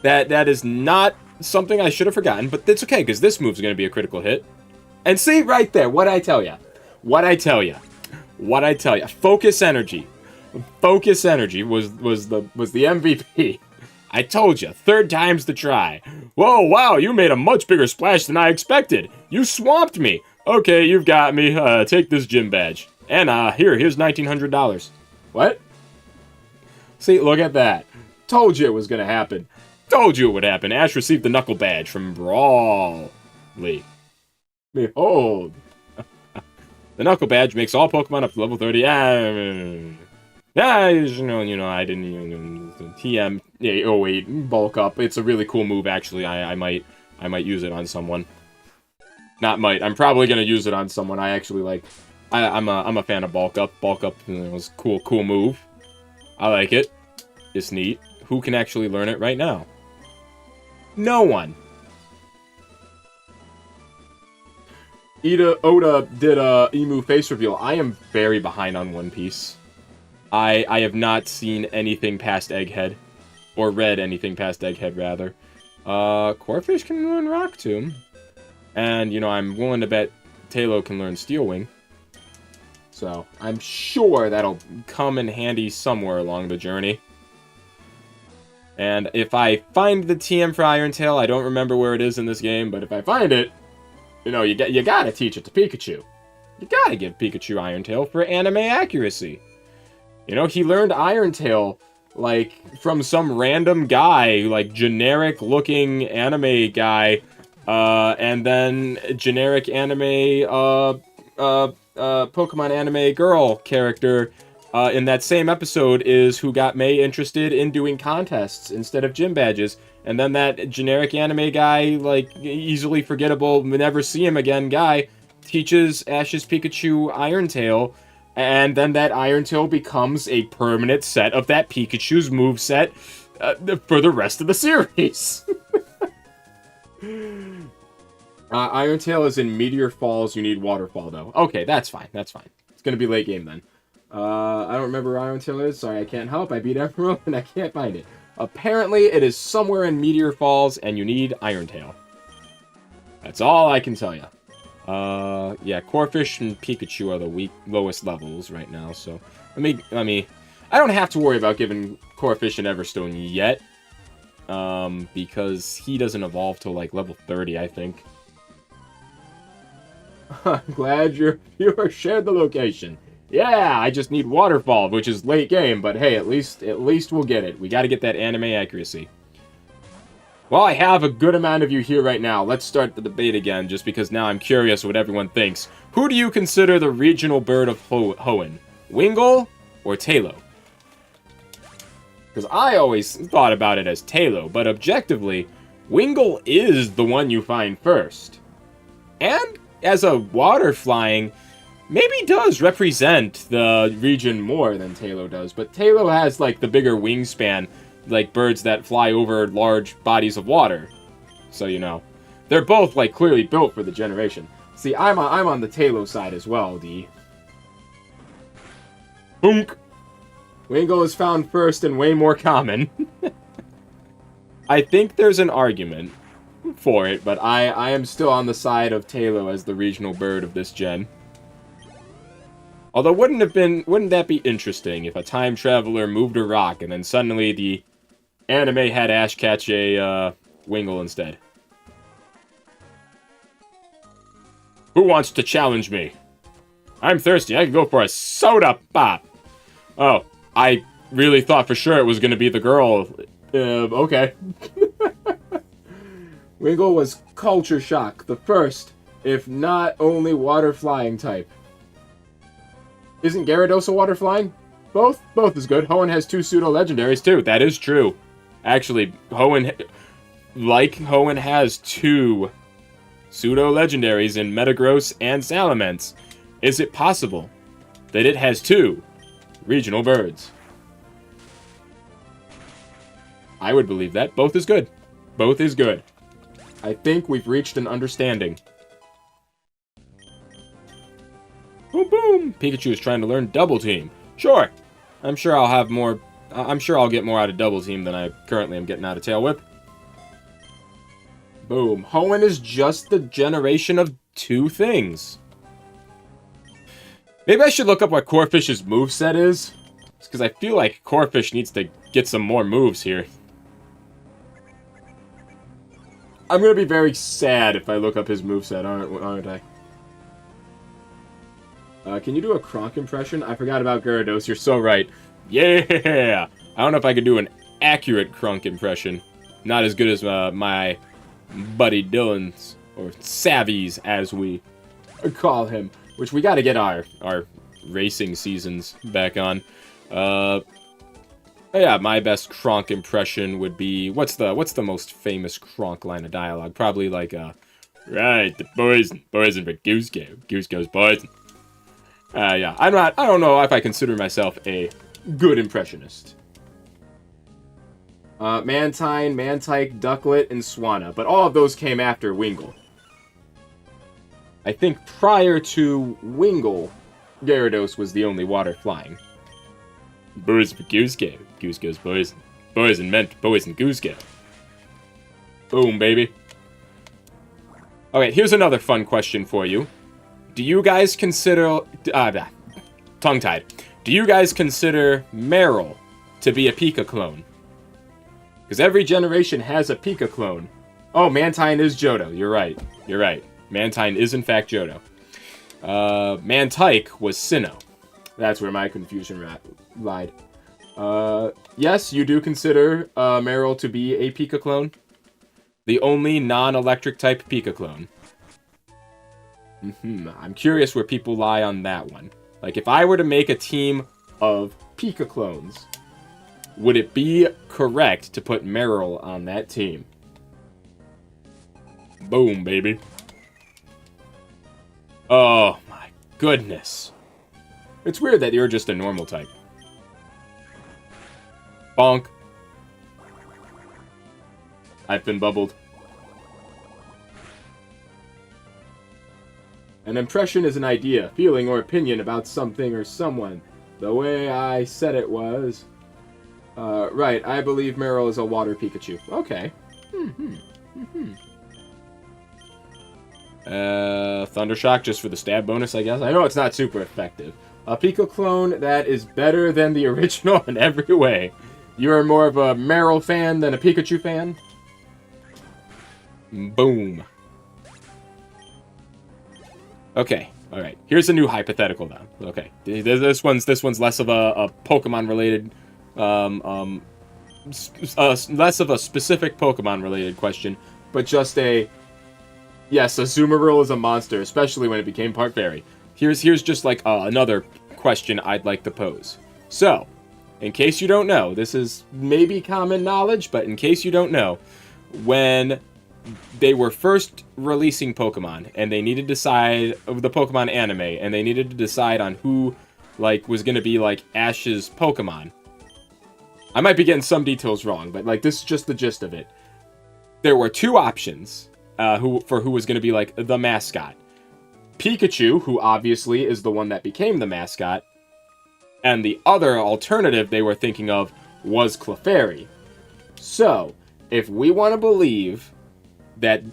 That is not something I should have forgotten, but it's okay because this move's going to be a critical hit. And see right there, what I tell ya. Focus energy. Focus energy was the MVP. I told you, third time's the try. Whoa, wow, you made a much bigger splash than I expected. You swamped me. Okay, you've got me. Take this gym badge. And here's $1,900. What? See, look at that. Told you it was gonna happen. Told you it would happen. Ash received the knuckle badge from Brawly. Behold. The knuckle badge makes all Pokemon up to level 30. Yeah, you know, I didn't TM 08 bulk up. It's a really cool move, actually. I might use it on someone. Not might. I'm probably gonna use it on someone I actually like. I'm a fan of bulk up. Bulk up was cool move. I like it. It's neat. Who can actually learn it right now? No one. Oda did a Emu face reveal. I am very behind on One Piece. I have not seen anything past Egghead. Or read anything past Egghead, rather. Corphish can learn Rock Tomb. And, you know, I'm willing to bet Talo can learn Steel Wing. So, I'm sure that'll come in handy somewhere along the journey. And if I find the TM for Iron Tail, I don't remember where it is in this game, but if I find it, you know, you gotta teach it to Pikachu. You gotta give Pikachu Iron Tail for anime accuracy. You know, he learned Iron Tail, like, from some random guy, like, generic-looking anime guy, and then generic anime, Pokemon anime girl character, in that same episode is who got May interested in doing contests instead of gym badges. And then that generic anime guy, like, easily forgettable, never see him again guy, teaches Ash's Pikachu Iron Tail, and then that Iron Tail becomes a permanent set of that Pikachu's moveset for the rest of the series. Iron Tail is in Meteor Falls, you need Waterfall, though. Okay, that's fine, that's fine. It's gonna be late game, then. I don't remember where Iron Tail is, sorry, I can't help. I beat Emerald, and I can't find it. Apparently, it is somewhere in Meteor Falls, and you need Iron Tail. That's all I can tell you. Yeah, Corphish and Pikachu are the lowest levels right now, so... Let me... I don't have to worry about giving Corphish an Everstone yet. Because he doesn't evolve till, like, level 30, I think. I'm glad you shared the location. Yeah, I just need Waterfall, which is late game, but hey, at least we'll get it. We gotta get that anime accuracy. Well, I have a good amount of you here right now. Let's start the debate again, just because now I'm curious what everyone thinks. Who do you consider the regional bird of Hoenn? Wingull or Talo? Because I always thought about it as Talo, but objectively, Wingull is the one you find first. And as a water-flying, maybe does represent the region more than Talo does, but Talo has, like, the bigger wingspan, like birds that fly over large bodies of water. So, you know, they're both, like, clearly built for the generation. See, I'm on the Talo side as well, D. Boonk! Wingull is found first and way more common. I think there's an argument for it, but I am still on the side of Talo as the regional bird of this gen. Although, wouldn't that be interesting if a time traveler moved a rock and then suddenly the anime had Ash catch a Wingull instead? Who wants to challenge me? I'm thirsty. I could go for a soda pop. Oh, I really thought for sure it was going to be the girl. Okay. Wingull was Culture Shock, the first, if not only water flying type. Isn't Gyarados a water flying? Both is good. Hoenn has 2 pseudo-legendaries too. That is true. Actually, Hoenn has 2 pseudo-legendaries in Metagross and Salamence. Is it possible that it has 2 regional birds? I would believe that. Both is good. Both is good. I think we've reached an understanding. Boom, boom! Pikachu is trying to learn Double Team. Sure. I'm sure I'll have more... I'm sure I'll get more out of Double Team than I currently am getting out of Tail Whip. Boom. Hoenn is just the generation of 2 things. Maybe I should look up what Corphish's moveset is. Because I feel like Corphish needs to get some more moves here. I'm going to be very sad if I look up his moveset, aren't I? Can you do a Kronk impression? I forgot about Gyarados, you're so right. Yeah! I don't know if I could do an accurate Kronk impression. Not as good as my buddy Dylan's, or Savvy's as we call him. Which we gotta get our racing seasons back on. Yeah, my best Kronk impression would be... What's the most famous Kronk line of dialogue? Probably like, right, the poison for Goose Goes poison. Yeah, I don't know if I consider myself a good impressionist. Mantine, Mantike, Ducklet, and Swanna, but all of those came after Wingull. I think prior to Wingull, Gyarados was the only water flying. Boys for Goose Go. Goose Go's poison. Poison meant poison Goose Go. Boom, baby. Okay, here's another fun question for you. Do you guys consider... tongue-tied. Do you guys consider Meryl to be a Pika clone? Because every generation has a Pika clone. Oh, Mantine is Johto. You're right. You're right. Mantine is, in fact, Johto. Mantike was Sinnoh. That's where my confusion lied. Yes, you do consider Meryl to be a Pika clone. The only non-electric type Pika clone. I'm curious where people lie on that one. Like, if I were to make a team of Pika clones, would it be correct to put Meryl on that team? Boom, baby. Oh, my goodness. It's weird that you're just a normal type. Bonk. I've been bubbled. An impression is an idea, feeling, or opinion about something or someone. The way I said it was... right, I believe Meryl is a water Pikachu. Okay. Thundershock just for the stab bonus, I guess. I know it's not super effective. A Pika clone that is better than the original in every way. You are more of a Meryl fan than a Pikachu fan? Boom. Okay, alright. Here's a new hypothetical, though. Okay. This one's less of a Pokemon-related... less of a specific Pokemon-related question, but just a... Yes, Azumarill is a monster, especially when it became part fairy. Here's just like another question I'd like to pose. So, in case you don't know, this is maybe common knowledge, but in case you don't know, when they were first releasing Pokemon, and they needed to decide of the Pokemon anime, and they needed to decide on who, like, was going to be, like, Ash's Pokemon. I might be getting some details wrong, but, like, this is just the gist of it. There were two options who was going to be, like, the mascot. Pikachu, who obviously is the one that became the mascot, and the other alternative they were thinking of was Clefairy. So, if we want to believe that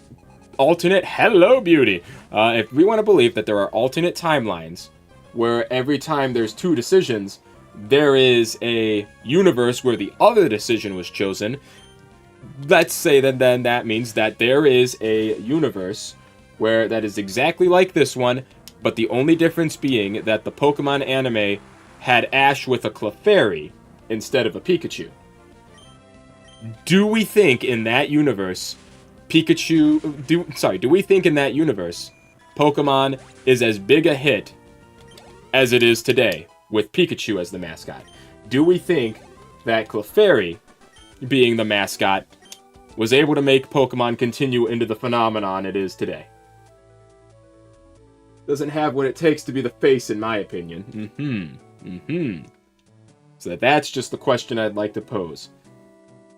hello, beauty! If we want to believe that there are alternate timelines where every time there's two decisions, there is a universe where the other decision was chosen, let's say that then that means that there is a universe where that is exactly like this one, but the only difference being that the Pokemon anime had Ash with a Clefairy instead of a Pikachu. Do we think in that universe do we think in that universe Pokemon is as big a hit as it is today with Pikachu as the mascot? Do we think that Clefairy, being the mascot, was able to make Pokemon continue into the phenomenon it is today? Doesn't have what it takes to be the face, in my opinion. So that's just the question I'd like to pose.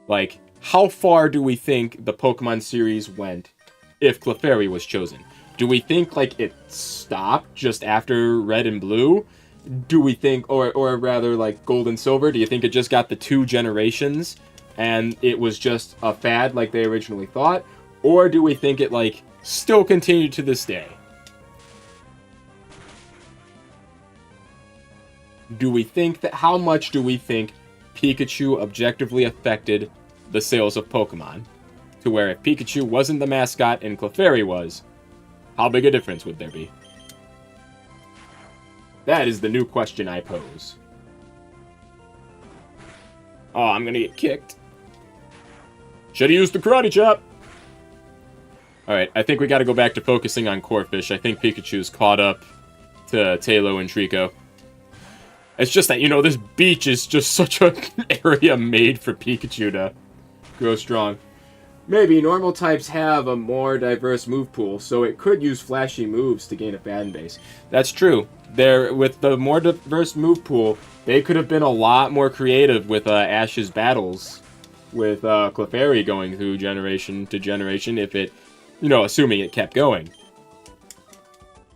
Like, how far do we think the Pokemon series went if Clefairy was chosen? Do we think, like, it stopped just after Red and Blue? Do we think, or rather, like, Gold and Silver? Do you think it just got the 2 generations and it was just a fad like they originally thought? Or do we think it, like, still continued to this day? Do we think that, how much do we think Pikachu objectively affected the sales of Pokemon? To where if Pikachu wasn't the mascot and Clefairy was, how big a difference would there be? That is the new question I pose. Oh, I'm gonna get kicked. Should've used the Karate Chop! Alright, I think we gotta go back to focusing on Corphish. I think Pikachu's caught up to Tailo and Trico. It's just that, you know, this beach is just such an area made for Pikachu to grow strong. Maybe normal types have a more diverse move pool, so it could use flashy moves to gain a fan base. That's true. With the more diverse move pool, they could have been a lot more creative with Ash's battles with Clefairy going through generation to generation, if it, you know, assuming it kept going.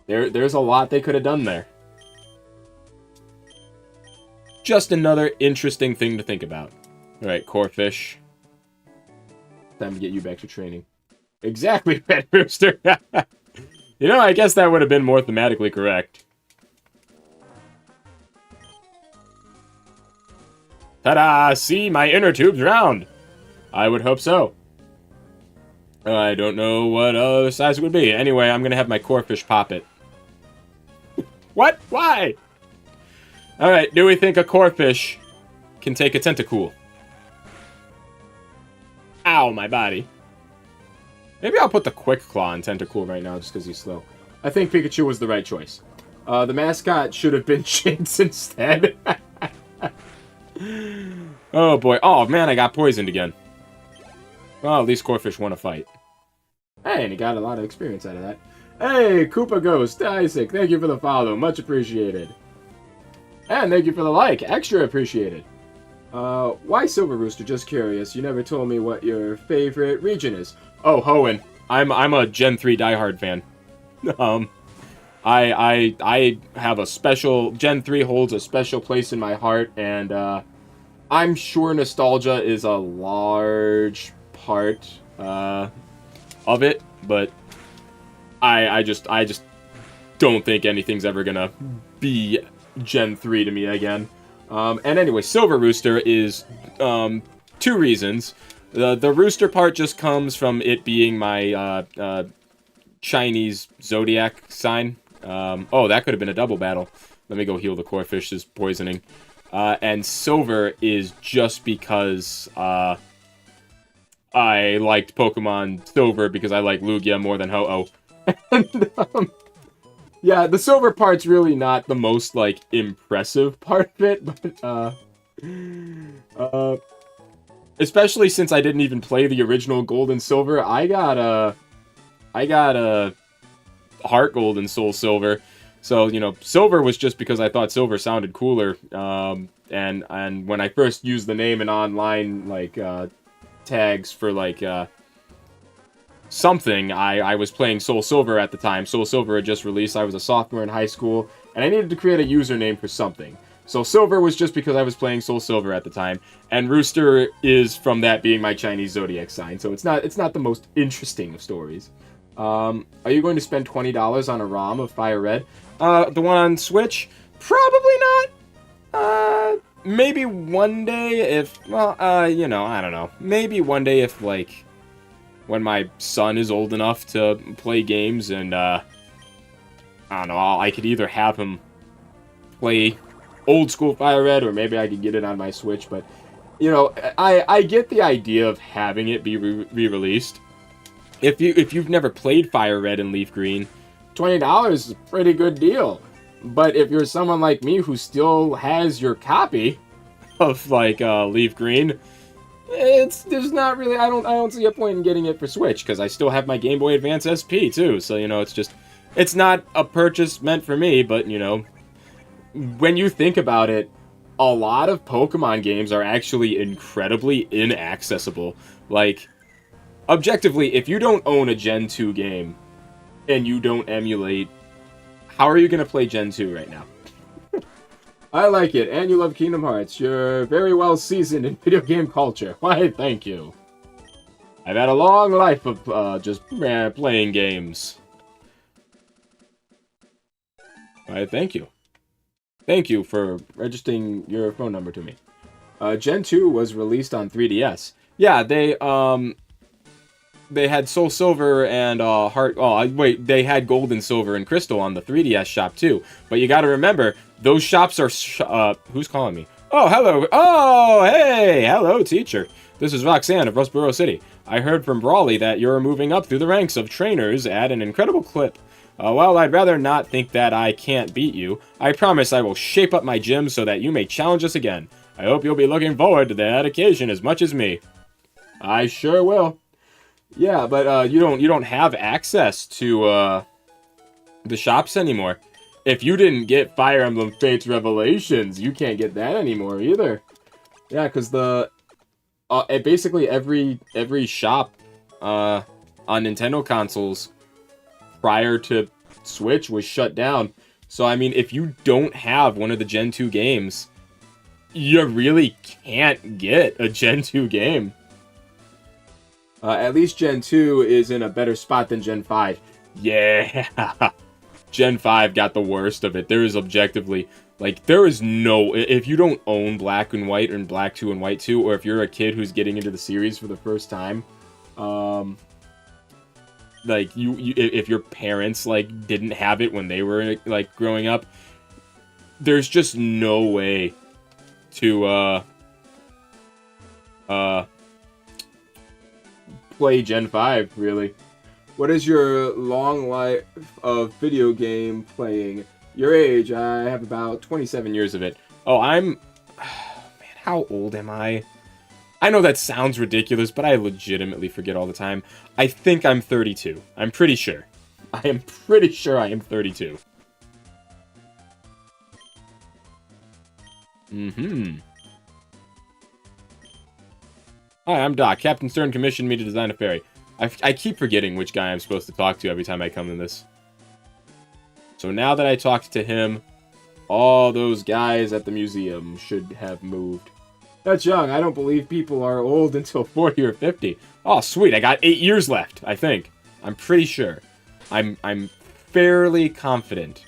There's a lot they could have done there. just another interesting thing to think about. Alright, Corphish. Time to get you back to training. Exactly, Red Rooster! You know, I guess that would have been more thematically correct. Ta-da! See, my inner tube's round! I would hope so. I don't know what other size it would be. Anyway, I'm gonna have my Corphish pop it. What? Why? Alright, do we think a Corphish can take a Tentacool? Ow, my body. Maybe I'll put the Quick Claw on Tentacool right now just because he's slow. I think Pikachu was the right choice. The mascot should have been Jinx instead. Oh boy. Oh man, I got poisoned again. Well, at least Corphish won a fight. Hey, and he got a lot of experience out of that. Hey, Koopa Ghost, Isaac, thank you for the follow. Much appreciated. And thank you for the like. Extra appreciated. Why Silver Rooster? Just curious. You never told me what your favorite region is. Oh, Hoenn. I'm a Gen 3 diehard fan. I have a special... Gen 3 holds a special place in my heart, and, I'm sure nostalgia is a large part, of it, but I just don't think anything's ever gonna be Gen 3 to me again. And anyway, Silver Rooster is, 2 reasons. The rooster part just comes from it being my, Chinese zodiac sign. Oh, that could have been a double battle. Let me go heal the Corphish's poisoning. And Silver is just because, I liked Pokemon Silver because I like Lugia more than Ho-Oh. And, yeah, the Silver part's really not the most, like, impressive part of it, but, especially since I didn't even play the original Gold and Silver, I got a Heart Gold and Soul Silver. So, you know, Silver was just because I thought Silver sounded cooler, and when I first used the name in online, like, tags for, like, something, I was playing Soul Silver at the time. Soul Silver had just released, I was a sophomore in high school, and I needed to create a username for something. So Silver was just because I was playing Soul Silver at the time, and Rooster is from that being my Chinese zodiac sign, so it's not the most interesting of stories. Are you going to spend $20 on a ROM of Fire Red? The one on Switch? Probably not. Maybe one day if, well, you know, I don't know. Maybe one day if, like, when my son is old enough to play games and, I don't know, I could either have him play old school Fire Red or maybe I could get it on my Switch, but, you know, I get the idea of having it be re-released. If you've never played Fire Red and Leaf Green, $20 is a pretty good deal. But if you're someone like me who still has your copy of, like, Leaf Green, there's not really, I don't see a point in getting it for Switch, because I still have my Game Boy Advance SP, too. So, you know, it's not a purchase meant for me, but, you know, when you think about it, a lot of Pokemon games are actually incredibly inaccessible. Like, objectively, if you don't own a Gen 2 game, and you don't emulate, how are you going to play Gen 2 right now? I like it, and you love Kingdom Hearts. You're very well seasoned in video game culture. Why, thank you. I've had a long life of just playing games. Why, thank you. Thank you for registering your phone number to me. Gen 2 was released on 3DS. Yeah, they had Soul Silver and Heart... Oh, wait, they had Gold and Silver and Crystal on the 3DS shop, too. But you gotta remember, those shops are... who's calling me? Oh, hello. Oh, hey. Hello, teacher. This is Roxanne of Rustboro City. I heard from Brawley that you're moving up through the ranks of trainers at an incredible clip. Well, I'd rather not think that I can't beat you. I promise I will shape up my gym so that you may challenge us again. I hope you'll be looking forward to that occasion as much as me. I sure will. Yeah, but you don't have access to the shops anymore. If you didn't get Fire Emblem Fates Revelations, you can't get that anymore either. Yeah, because basically every shop on Nintendo consoles prior to Switch was shut down. So I mean, if you don't have one of the Gen 2 games, you really can't get a Gen 2 game. At least Gen 2 is in a better spot than Gen 5. Yeah! Gen 5 got the worst of it. There is objectively... Like, there is no... If you don't own Black and White and Black 2 and White 2, or if you're a kid who's getting into the series for the first time, like, if your parents, like, didn't have it when they were, like, growing up, there's just no way to, play Gen 5, really. What is your long life of video game playing? Your age? I have about 27 years of it. Oh, man, how old am I? I know that sounds ridiculous, but I legitimately forget all the time. I think I'm 32. I'm pretty sure. I am pretty sure I am 32. Hi, I'm Doc. Captain Stern commissioned me to design a ferry. I keep forgetting which guy I'm supposed to talk to every time I come in this. So now that I talked to him, all those guys at the museum should have moved. That's young. I don't believe people are old until 40 or 50. Oh, sweet. I got 8 years left, I think. I'm pretty sure. I'm fairly confident.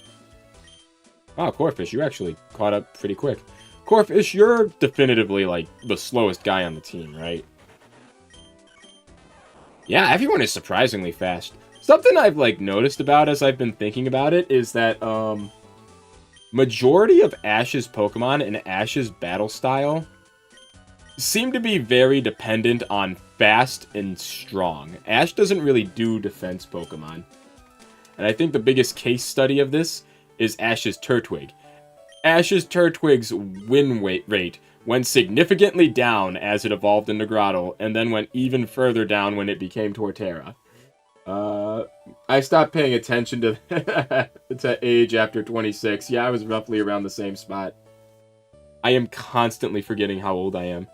Oh, Corfish, you actually caught up pretty quick. Corfish, you're definitively, like, the slowest guy on the team, right? Yeah, everyone is surprisingly fast. Something I've, like, noticed about as I've been thinking about it is that, majority of Ash's Pokemon and Ash's battle style seem to be very dependent on fast and strong. Ash doesn't really do defense Pokemon. And I think the biggest case study of this is Ash's Turtwig. Ash's Turtwig's win rate went significantly down as it evolved into Grottle, and then went even further down when it became Torterra. I stopped paying attention to age after 26. Yeah, I was roughly around the same spot. I am constantly forgetting how old I am.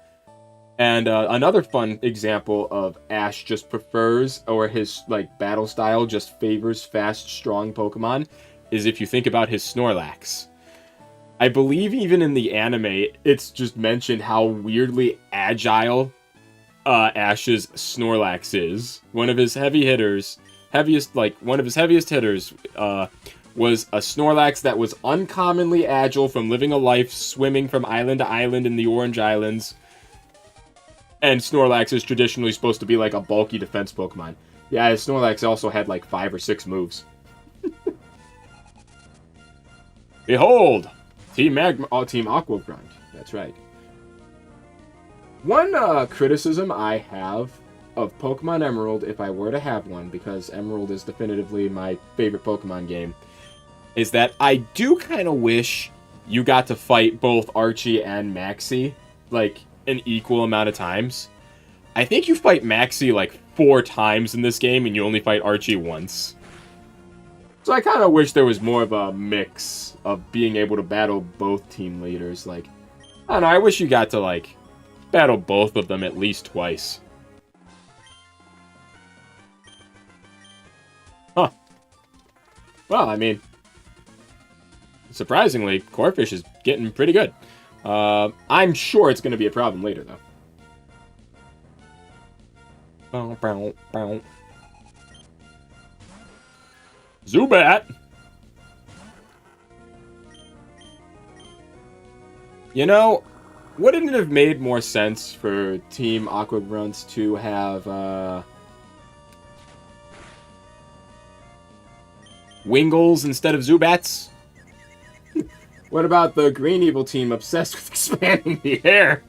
And another fun example of Ash just prefers, or his like battle style just favors fast, strong Pokemon, is if you think about his Snorlax. I believe even in the anime, it's just mentioned how weirdly agile Ash's Snorlax is. One of his heaviest hitters was a Snorlax that was uncommonly agile from living a life swimming from island to island in the Orange Islands. And Snorlax is traditionally supposed to be like a bulky defense Pokemon. Yeah, his Snorlax also had like 5 or 6 moves. Behold! Team Aqua Grunt. That's right. One criticism I have of Pokemon Emerald, if I were to have one, because Emerald is definitively my favorite Pokemon game, is that I do kind of wish you got to fight both Archie and Maxie, like, an equal amount of times. I think you fight Maxie, like, 4 times in this game, and you only fight Archie once. So I kind of wish there was more of a mix of being able to battle both team leaders. Like, I don't know, I wish you got to, like, battle both of them at least twice. Huh. Well, I mean, surprisingly, Corfish is getting pretty good. I'm sure it's going to be a problem later, though. Zubat! You know, wouldn't it have made more sense for Team Aqua Grunts to have, Wingles instead of Zubats? What about the Green Evil team obsessed with expanding the air?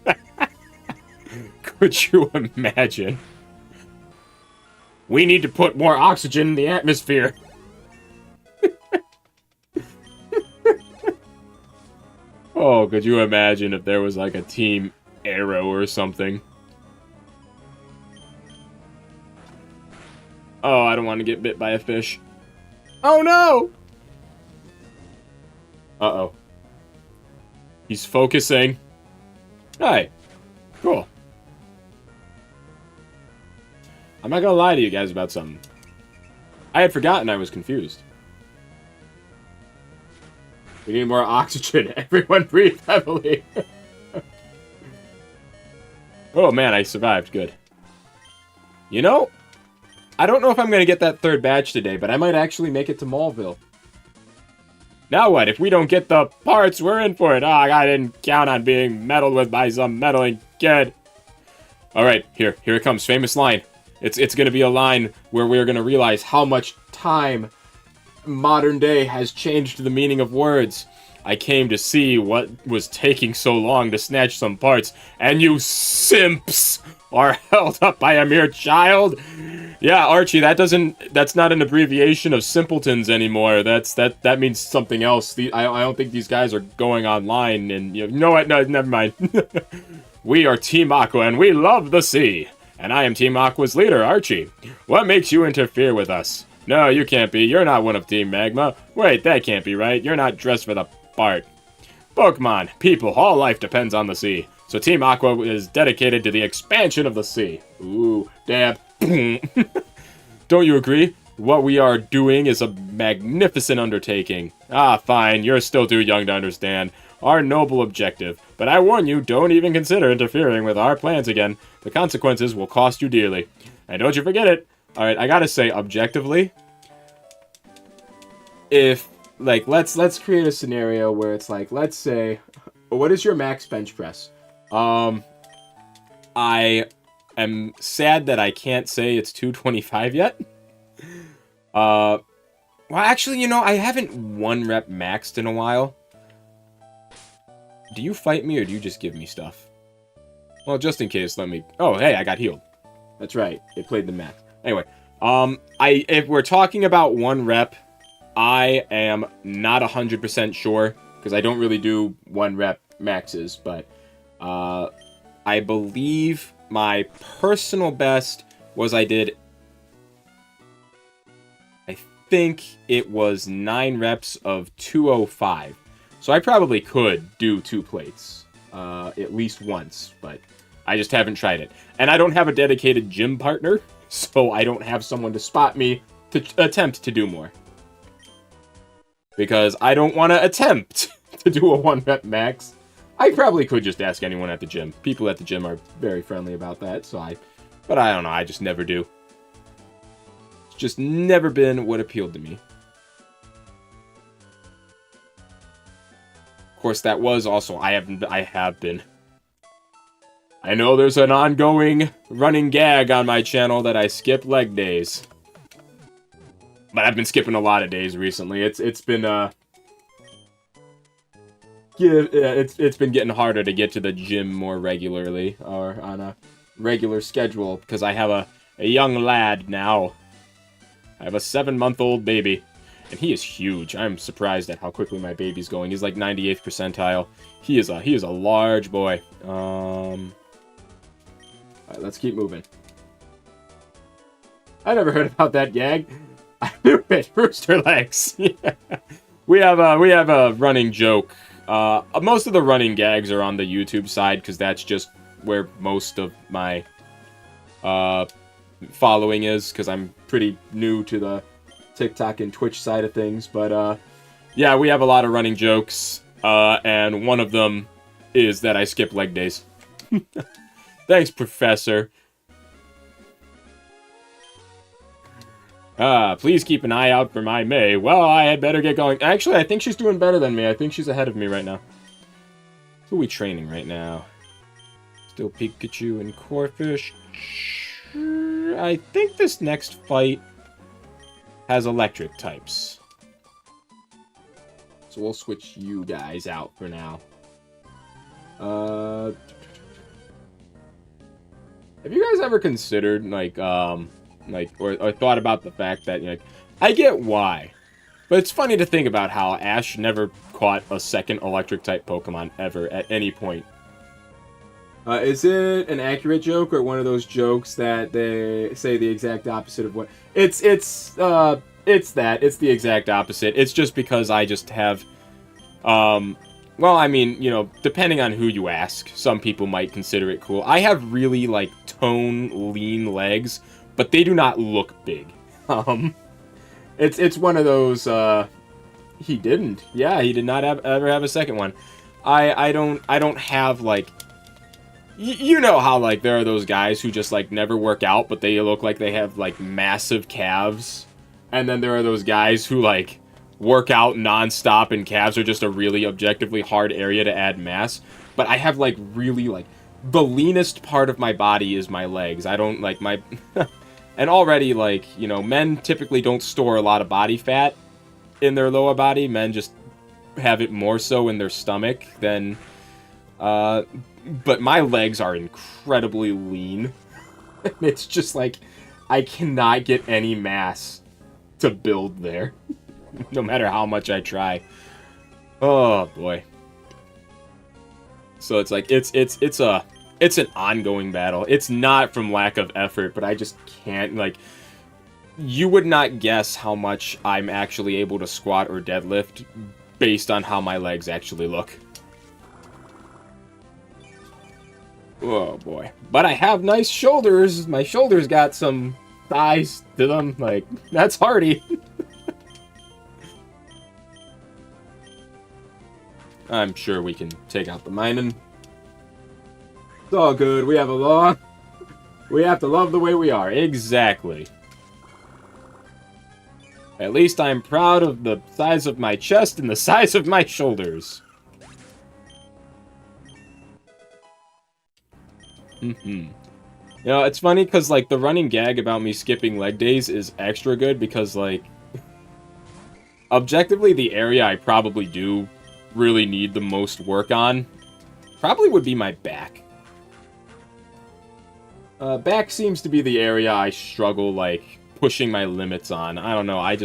Could you imagine? We need to put more oxygen in the atmosphere. Oh, could you imagine if there was like a Team Arrow or something? Oh, I don't want to get bit by a fish. Oh no! Uh-oh. He's focusing. Hi. Cool. I'm not gonna lie to you guys about something. I had forgotten I was confused. We need more oxygen. Everyone breathe heavily. Oh, man, I survived. Good. You know, I don't know if I'm going to get that third badge today, but I might actually make it to Mallville. Now what? If we don't get the parts, we're in for it. Ah, I didn't count on being meddled with by some meddling kid. Alright, here it comes. Famous line. It's going to be a line where we're going to realize how much time modern day has changed the meaning of words. I came to see what was taking so long to snatch some parts, and you simps are held up by a mere child. Yeah, Archie, that's not an abbreviation of simpletons anymore. That means something else. I don't think these guys are going online, and you know what? No, never mind. We are Team Aqua, and we love the sea. And I am Team Aqua's leader, Archie. What makes you interfere with us? No, you can't be. You're not one of Team Magma. Wait, that can't be right. You're not dressed for the part. Pokemon, people, all life depends on the sea. So Team Aqua is dedicated to the expansion of the sea. Ooh, dab. Don't you agree? What we are doing is a magnificent undertaking. Ah, fine. You're still too young to understand our noble objective. But I warn you, don't even consider interfering with our plans again. The consequences will cost you dearly. And don't you forget it. Alright, I gotta say, objectively, if, like, let's create a scenario where it's like, let's say, what is your max bench press? I am sad that I can't say it's 225 yet. Well, actually, you know, I haven't 1-rep maxed in a while. Do you fight me, or do you just give me stuff? Well, just in case, let me... Oh, hey, I got healed. That's right. It played the math. Anyway, if we're talking about 1-rep, I am not 100% sure, because I don't really do 1-rep maxes, but, I believe my personal best was I think it was 9 reps of 205. So I probably could do 2 plates, at least once, but I just haven't tried it. And I don't have a dedicated gym partner, so I don't have someone to spot me to attempt to do more. Because I don't want to attempt to do a 1-rep max. I probably could just ask anyone at the gym. People at the gym are very friendly about that, but I don't know, I just never do. It's just never been what appealed to me. Of course, that was also, I have been. I know there's an ongoing running gag on my channel that I skip leg days. But I've been skipping a lot of days recently. It's been, it's been getting harder to get to the gym more regularly, or on a regular schedule, because I have a young lad now. I have a 7-month-old baby, and he is huge. I'm surprised at how quickly my baby's going. He's like 98th percentile. He is a large boy. Alright, let's keep moving. I never heard about that gag. I knew it. Rooster legs. Yeah. We have a running joke. Most of the running gags are on the YouTube side, because that's just where most of my following is, because I'm pretty new to the TikTok and Twitch side of things. But yeah, we have a lot of running jokes, and one of them is that I skip leg days. Thanks, Professor. Please keep an eye out for my May. Well, I had better get going. Actually, I think she's doing better than me. I think she's ahead of me right now. Who are we training right now? Still Pikachu and Corphish. I think this next fight has electric types. So we'll switch you guys out for now. Have you guys ever considered, or thought about the fact that, I get why, but it's funny to think about how Ash never caught a second electric-type Pokemon ever at any point. Is it an accurate joke, or one of those jokes that they say the exact opposite of what... It's the exact opposite. It's just because I just have, well, I mean, depending on who you ask, some people might consider it cool. I have really, tone, lean legs, but they do not look big. It's one of those, he didn't. Yeah, he did not ever have a second one. I don't have, You know how, like, there are those guys who just, like, never work out, but they look like they have, like, massive calves. And then there are those guys who, like, work out nonstop, and calves are just a really objectively hard area to add mass. But I have, like, really, like, the leanest part of my body is my legs. I don't, like, my... And already, like, you know, men typically don't store a lot of body fat in their lower body. Men just have it more so in their stomach than... But my legs are incredibly lean. It's just, like, I cannot get any mass to build there. No matter how much I try. Oh, boy. So it's like, it's an ongoing battle. It's not from lack of effort, but I just can't, like... You would not guess how much I'm actually able to squat or deadlift based on how my legs actually look. Oh, boy. But I have nice shoulders. My shoulders got some thighs to them. Like, that's hardy. I'm sure we can take out the mining. It's all good. We have a law. We have to love the way we are. Exactly. At least I'm proud of the size of my chest and the size of my shoulders. You know, it's funny because, like, the running gag about me skipping leg days is extra good because, like, objectively, the area I probably do really need the most work on probably would be my back. Back seems to be the area I struggle, like, pushing my limits on. I don't know, I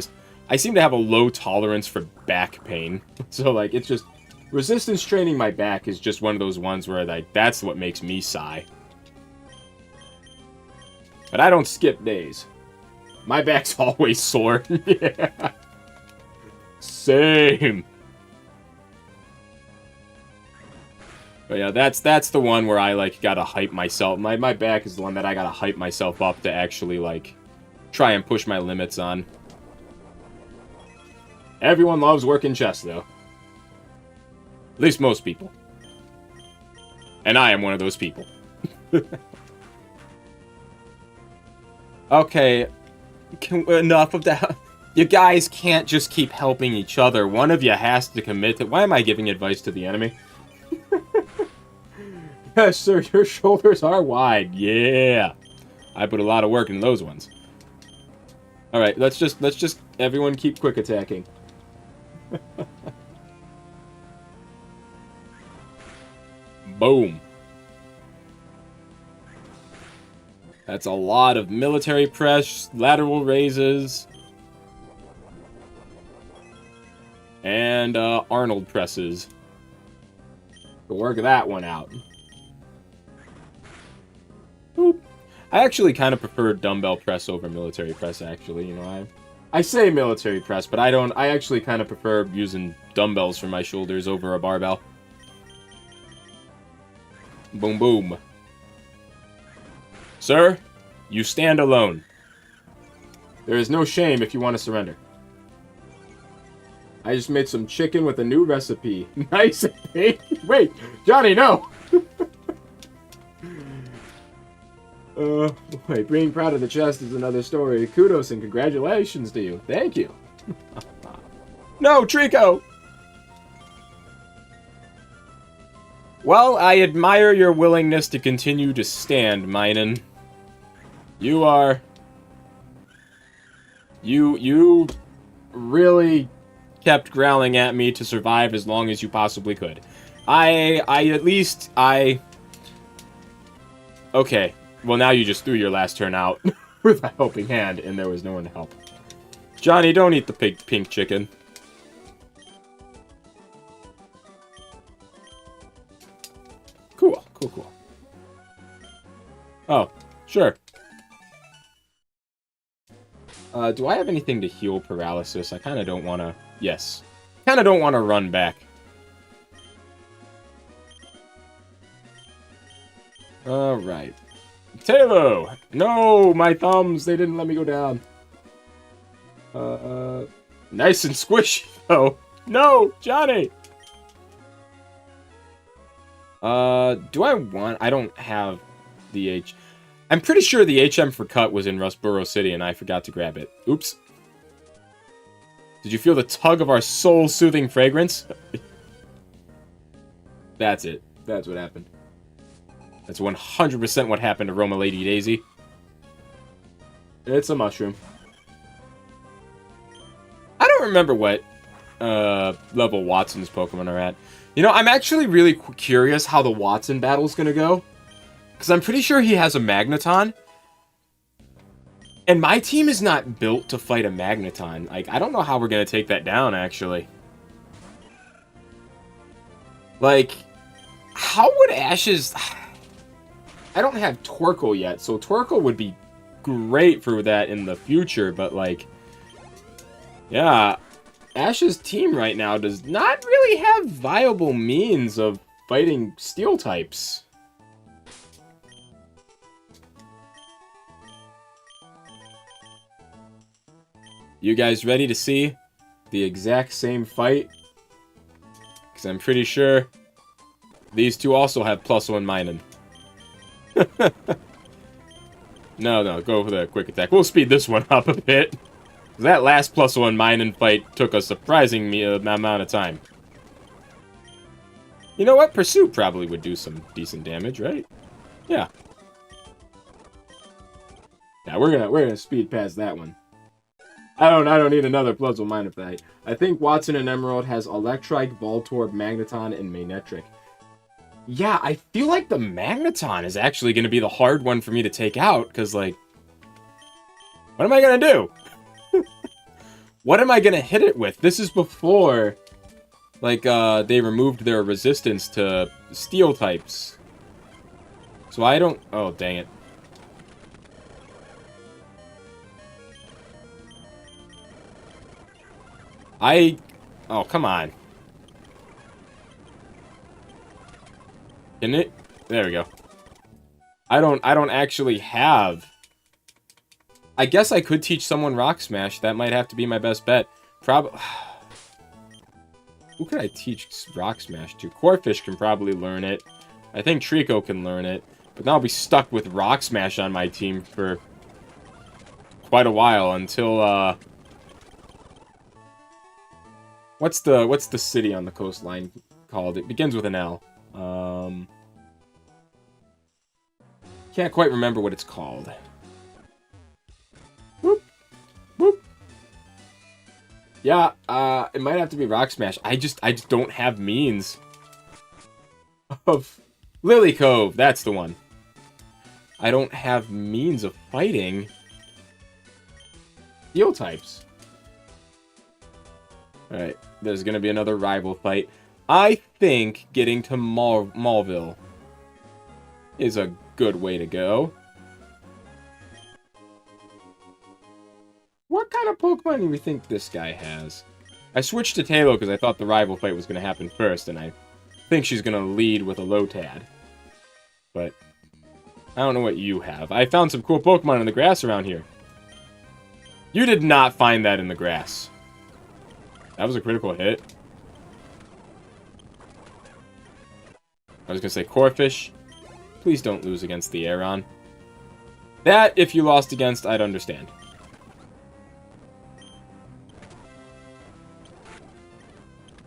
seem to have a low tolerance for back pain. So, like, it's just, resistance training my back is just one of those ones where, like, that's what makes me sigh. But I don't skip days. My back's always sore. Yeah. Same. But yeah, that's the one where I, like, gotta hype myself. My back is the one that I gotta hype myself up to actually, like, try and push my limits on. Everyone loves working chest, though. At least most people. And I am one of those people. Okay, enough of that. You guys can't just keep helping each other. One of you has to commit to... Why am I giving advice to the enemy? Yes, sir, your shoulders are wide. Yeah. I put a lot of work in those ones. Alright, let's just everyone keep quick attacking. Boom. That's a lot of military press, lateral raises, and Arnold presses. We'll work that one out. Boop. I actually kind of prefer dumbbell press over military press, actually. You know, I say military press, but I actually kind of prefer using dumbbells for my shoulders over a barbell. Boom, boom. Sir, you stand alone. There is no shame if you want to surrender. I just made some chicken with a new recipe. Nice. Wait, Johnny, no! Wait, being proud of the chest is another story. Kudos and congratulations to you. Thank you. No, Trico! Well, I admire your willingness to continue to stand, Minen. You are... You really kept growling at me to survive as long as you possibly could. Okay. Well, now you just threw your last turn out with a helping hand, and there was no one to help. Johnny, don't eat the pink chicken. Cool. Oh, sure. Do I have anything to heal paralysis? I kind of don't want to... Yes. Kind of don't want to run back. Alright. Talo! No! My thumbs! They didn't let me go down. Nice and squishy, though. No! Johnny! Do I want... I don't have the H... I'm pretty sure the HM for cut was in Rustboro City, and I forgot to grab it. Oops. Did you feel the tug of our soul-soothing fragrance? That's it. That's what happened. That's 100% what happened to Roma Lady Daisy. It's a mushroom. I don't remember what level Watson's Pokemon are at. You know, I'm actually really curious how the Watson battle's gonna go. Because I'm pretty sure he has a Magneton. And my team is not built to fight a Magneton. Like, I don't know how we're gonna take that down, actually. Like, how would Ash's... I don't have Torkoal yet, so Torkoal would be great for that in the future, but, like... Yeah, Ash's team right now does not really have viable means of fighting Steel types. You guys ready to see the exact same fight? Because I'm pretty sure these two also have +1 Minun. No, go for the quick attack. We'll speed this one up a bit. That last +1 Minun fight took a surprising amount of time. You know what? Pursuit probably would do some decent damage, right? Yeah. Yeah, we're gonna speed past that one. I don't need another +1 Minun fight. I think Watson and Emerald has Electrike, Voltorb, Magneton, and Manectric. Yeah, I feel like the Magneton is actually going to be the hard one for me to take out, because, like... What am I going to do? What am I going to hit it with? This is before, like, they removed their resistance to Steel types. So I don't... Oh, dang it. Oh, come on. Isn't it? There we go. I don't actually have... I guess I could teach someone Rock Smash. That might have to be my best bet. Who could I teach Rock Smash to? Corphish can probably learn it. I think Trico can learn it. But now I'll be stuck with Rock Smash on my team for quite a while until, What's the city on the coastline called? It begins with an L. Can't quite remember what it's called. Whoop. Whoop. Yeah, it might have to be Rock Smash. I just don't have means of... Lily Cove, that's the one. I don't have means of fighting Steel types. Alright, there's gonna be another rival fight. I think getting to Maulville is a good way to go. What kind of Pokemon do you think this guy has? I switched to Taylor because I thought the rival fight was going to happen first, and I think she's going to lead with a Lotad. But I don't know what you have. I found some cool Pokemon in the grass around here. You did not find that in the grass. That was a critical hit. I was going to say Corphish. Please don't lose against the Aeron. That, if you lost against, I'd understand.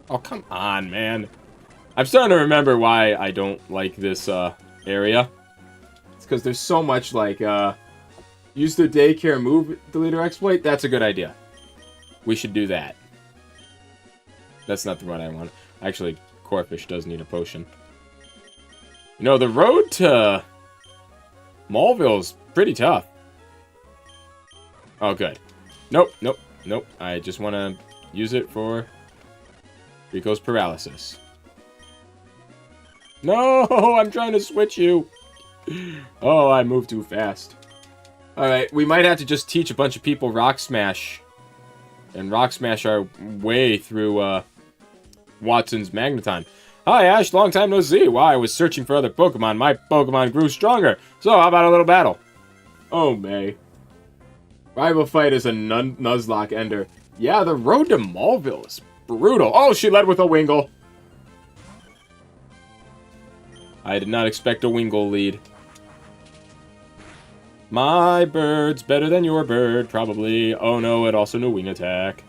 Oh, come on, man. I'm starting to remember why I don't like this area. It's because there's so much, like, use the daycare move deleter exploit. That's a good idea. We should do that. That's not the one I want. Actually, Corphish does need a potion. You know, the road to Maulville's pretty tough. Oh, good. Nope. I just want to use it for Rico's paralysis. No, I'm trying to switch you. Oh, I moved too fast. Alright, we might have to just teach a bunch of people Rock Smash. And Rock Smash our way through Watson's Magneton. Hi, Ash. Long time no see. While I was searching for other Pokemon, my Pokemon grew stronger. So, how about a little battle? Oh, May. Rival fight is a Nuzlocke ender. Yeah, the road to Maulville is brutal. Oh, she led with a Wingull. I did not expect a Wingull lead. My bird's better than your bird, probably. Oh no, it also knew wing attack.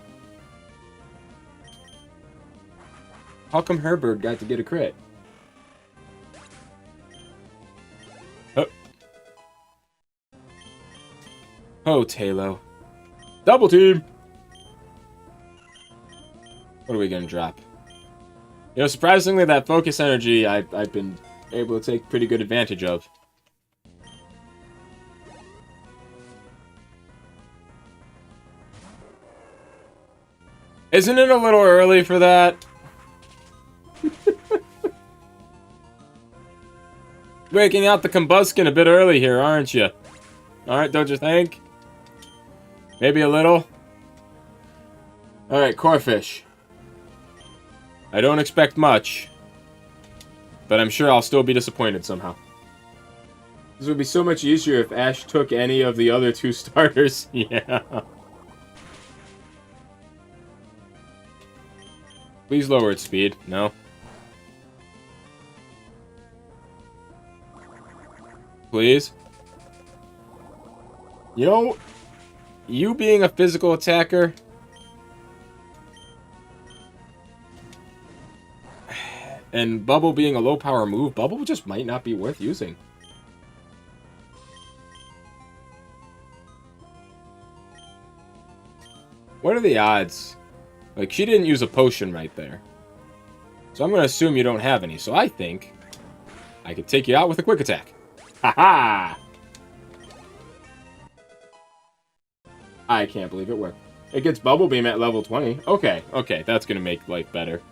How come her bird got to get a crit? Oh, oh Talo. Double team! What are we gonna drop? You know, surprisingly, that focus energy I've been able to take pretty good advantage of. Isn't it a little early for that? Breaking out the combustion a bit early here, aren't you? Alright, don't you think? Maybe a little? Alright, Corphish. I don't expect much. But I'm sure I'll still be disappointed somehow. This would be so much easier if Ash took any of the other two starters. Yeah. Please lower its speed. No. Please. You know, you being a physical attacker... and Bubble being a low power move, Bubble just might not be worth using. What are the odds? Like, she didn't use a potion right there. So I'm going to assume you don't have any. So I think I could take you out with a quick attack. Ha-ha! I can't believe it worked. It gets Bubble Beam at level 20. Okay, okay, that's going to make life better.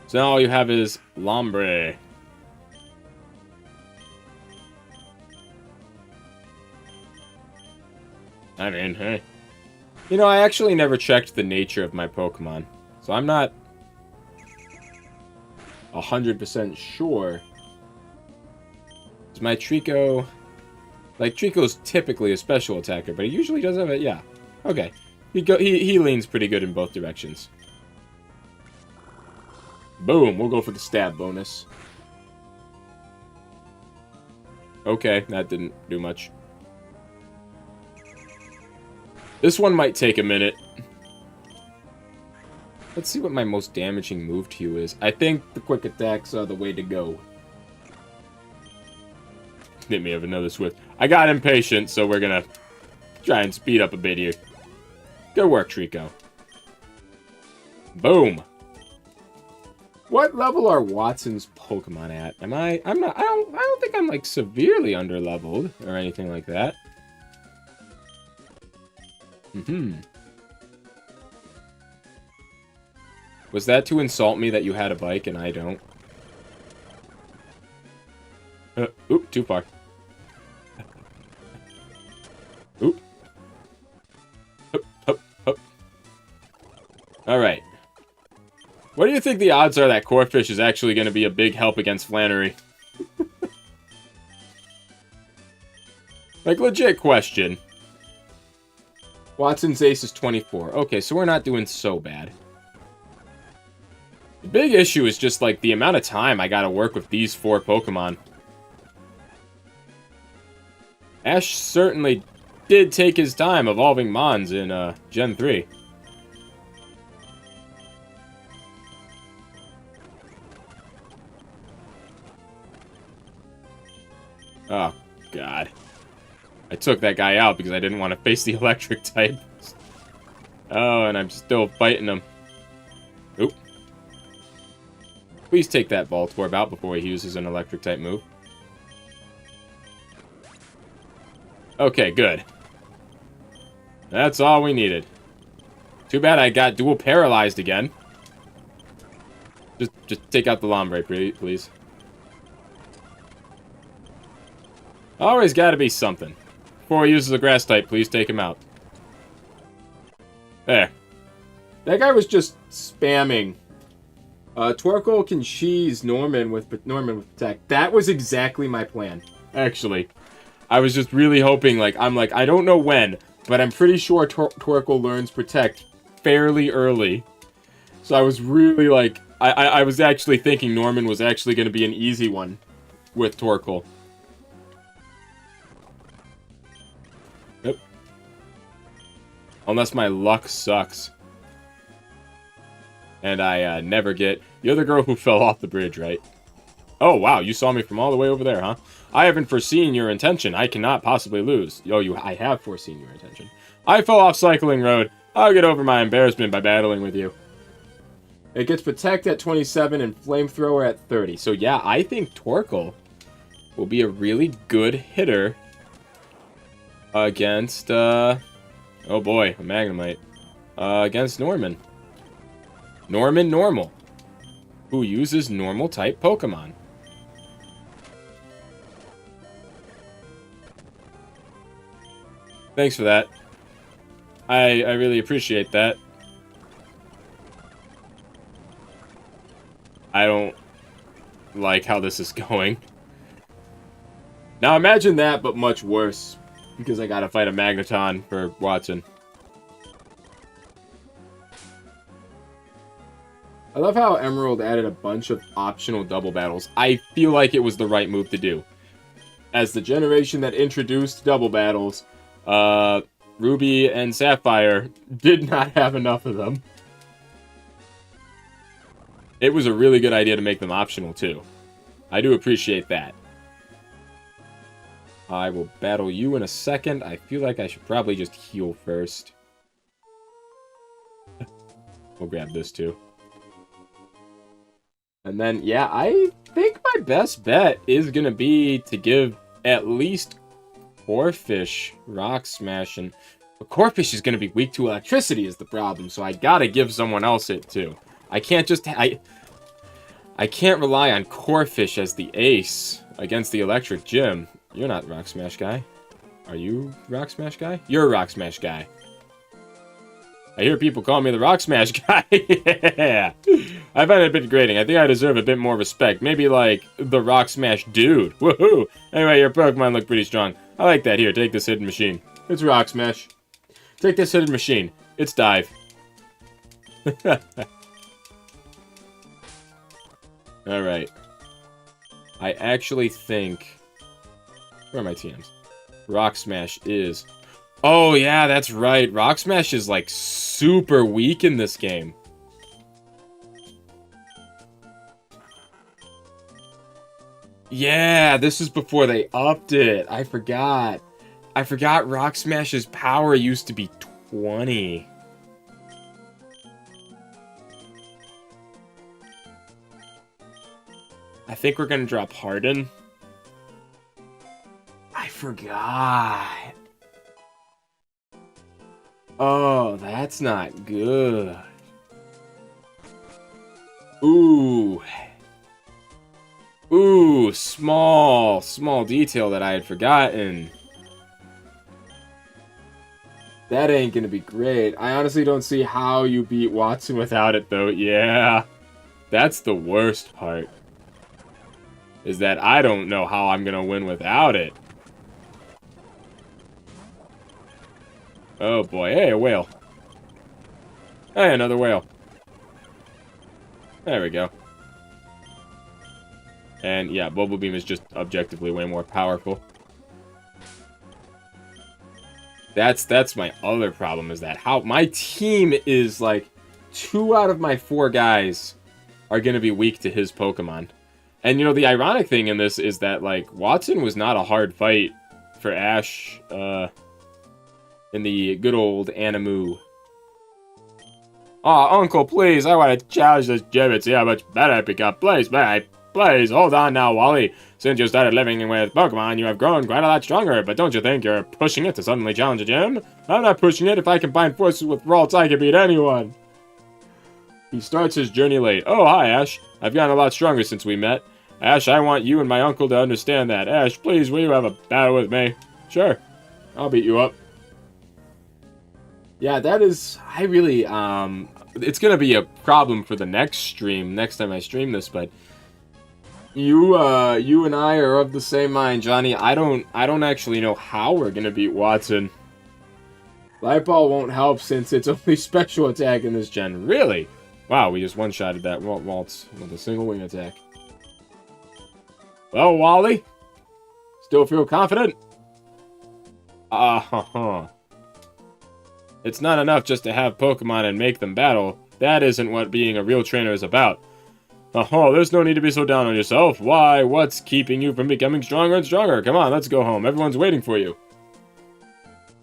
So now all you have is Lombre. I mean, hey. You know, I actually never checked the nature of my Pokemon. So I'm not 100% sure. Is my Trico... Like, Trico's typically a special attacker, but he usually does have it. Yeah. Okay. He leans pretty good in both directions. Boom, we'll go for the stab bonus. Okay, that didn't do much. This one might take a minute. Let's see what my most damaging move to you is. I think the quick attacks are the way to go. Hit me of another Swift. I got impatient, so we're gonna try and speed up a bit here. Good work, Trico. Boom. What level are Watson's Pokemon at? I don't think I'm like severely underleveled or anything like that. Was that to insult me that you had a bike and I don't? Oop, too far. Oop. Hup, hup, hup. Alright. What do you think the odds are that Corphish is actually going to be a big help against Flannery? Like, legit question. Watson's ace is 24. Okay, so we're not doing so bad. The big issue is just, like, the amount of time I gotta work with these 4 Pokemon. Ash certainly did take his time evolving Mons in, Gen 3. Oh, God. I took that guy out because I didn't want to face the electric type. Oh, and I'm still fighting him. Oop. Please take that Voltorb out before he uses an electric type move. Okay, good. That's all we needed. Too bad I got dual paralyzed again. Just take out the Lombre, please. Always gotta be something. Before he uses a grass type, please take him out. There. That guy was just spamming. Torkoal can cheese Norman with attack. That was exactly my plan. Actually. I was just really hoping, I don't know when, but I'm pretty sure Torkoal learns Protect fairly early. So I was really, I was actually thinking Norman was actually going to be an easy one with Torkoal. Yep. Unless my luck sucks. And I never get... You're the girl who fell off the bridge, right? Oh, wow, you saw me from all the way over there, huh? I haven't foreseen your intention. I cannot possibly lose. Oh, I have foreseen your intention. I fell off Cycling Road. I'll get over my embarrassment by battling with you. It gets Protect at 27 and Flamethrower at 30. So, yeah, I think Torkoal will be a really good hitter against, oh boy, a Magnemite. Against Norman. Norman Normal, who uses normal-type Pokemon. Thanks for that. I really appreciate that. I don't like how this is going. Now imagine that, but much worse. Because I gotta fight a Magneton for Watson. I love how Emerald added a bunch of optional double battles. I feel like it was the right move to do. As the generation that introduced double battles, Ruby and Sapphire did not have enough of them. It was a really good idea to make them optional, too. I do appreciate that. I will battle you in a second. I feel like I should probably just heal first. We'll grab this, too. And then, yeah, I think my best bet is going to be to give at least Corphish Rock Smash. But Corphish is going to be weak to electricity is the problem, so I gotta give someone else it, too. I can't just... I can't rely on Corphish as the ace against the Electric Gym. You're not Rock Smash guy. Are you Rock Smash guy? You're a Rock Smash guy. I hear people call me the Rock Smash guy. Yeah. I find it a bit degrading. I think I deserve a bit more respect. Maybe like the Rock Smash dude. Woohoo! Anyway, your Pokemon look pretty strong. I like that. Here, take this hidden machine. It's Rock Smash. Take this hidden machine. It's Dive. Alright. I actually think... Where are my TMs? Rock Smash is... Oh, yeah, that's right. Rock Smash is, like, super weak in this game. Yeah, this is before they upped it. I forgot. I forgot Rock Smash's power used to be 20. I think we're gonna drop Harden. I forgot. Oh, that's not good. Ooh. Ooh, small detail that I had forgotten. That ain't gonna be great. I honestly don't see how you beat Watson without it, though. Yeah. That's the worst part. Is that I don't know how I'm gonna win without it. Oh boy, hey, a whale. Hey, another whale. There we go. And yeah, Bubble Beam is just objectively way more powerful. That's my other problem, is that how my team is like 2 out of my 4 guys are gonna be weak to his Pokemon. And you know, the ironic thing in this is that like Watson was not a hard fight for Ash in the good old Animu. Aw, Uncle, please, I want to challenge this gym and see how much better I become. Please, please, hold on now, Wally. Since you started living with Pokemon, you have grown quite a lot stronger, but don't you think you're pushing it to suddenly challenge a gym? I'm not pushing it. If I combine forces with Ralts, I can beat anyone. He starts his journey late. Oh, hi, Ash. I've gotten a lot stronger since we met. Ash, I want you and my uncle to understand that. Ash, please, will you have a battle with me? Sure. I'll beat you up. Yeah, that is... I really, it's gonna be a problem for the next stream, next time I stream this, but... You and I are of the same mind, Johnny. I don't actually know how we're gonna beat Watson. Light Ball won't help since it's only special attack in this gen. Really? Wow, we just one-shotted that waltz with a single wing attack. Well, Wally? Still feel confident? It's not enough just to have Pokemon and make them battle. That isn't what being a real trainer is about. There's no need to be so down on yourself. Why? What's keeping you from becoming stronger and stronger? Come on, let's go home. Everyone's waiting for you.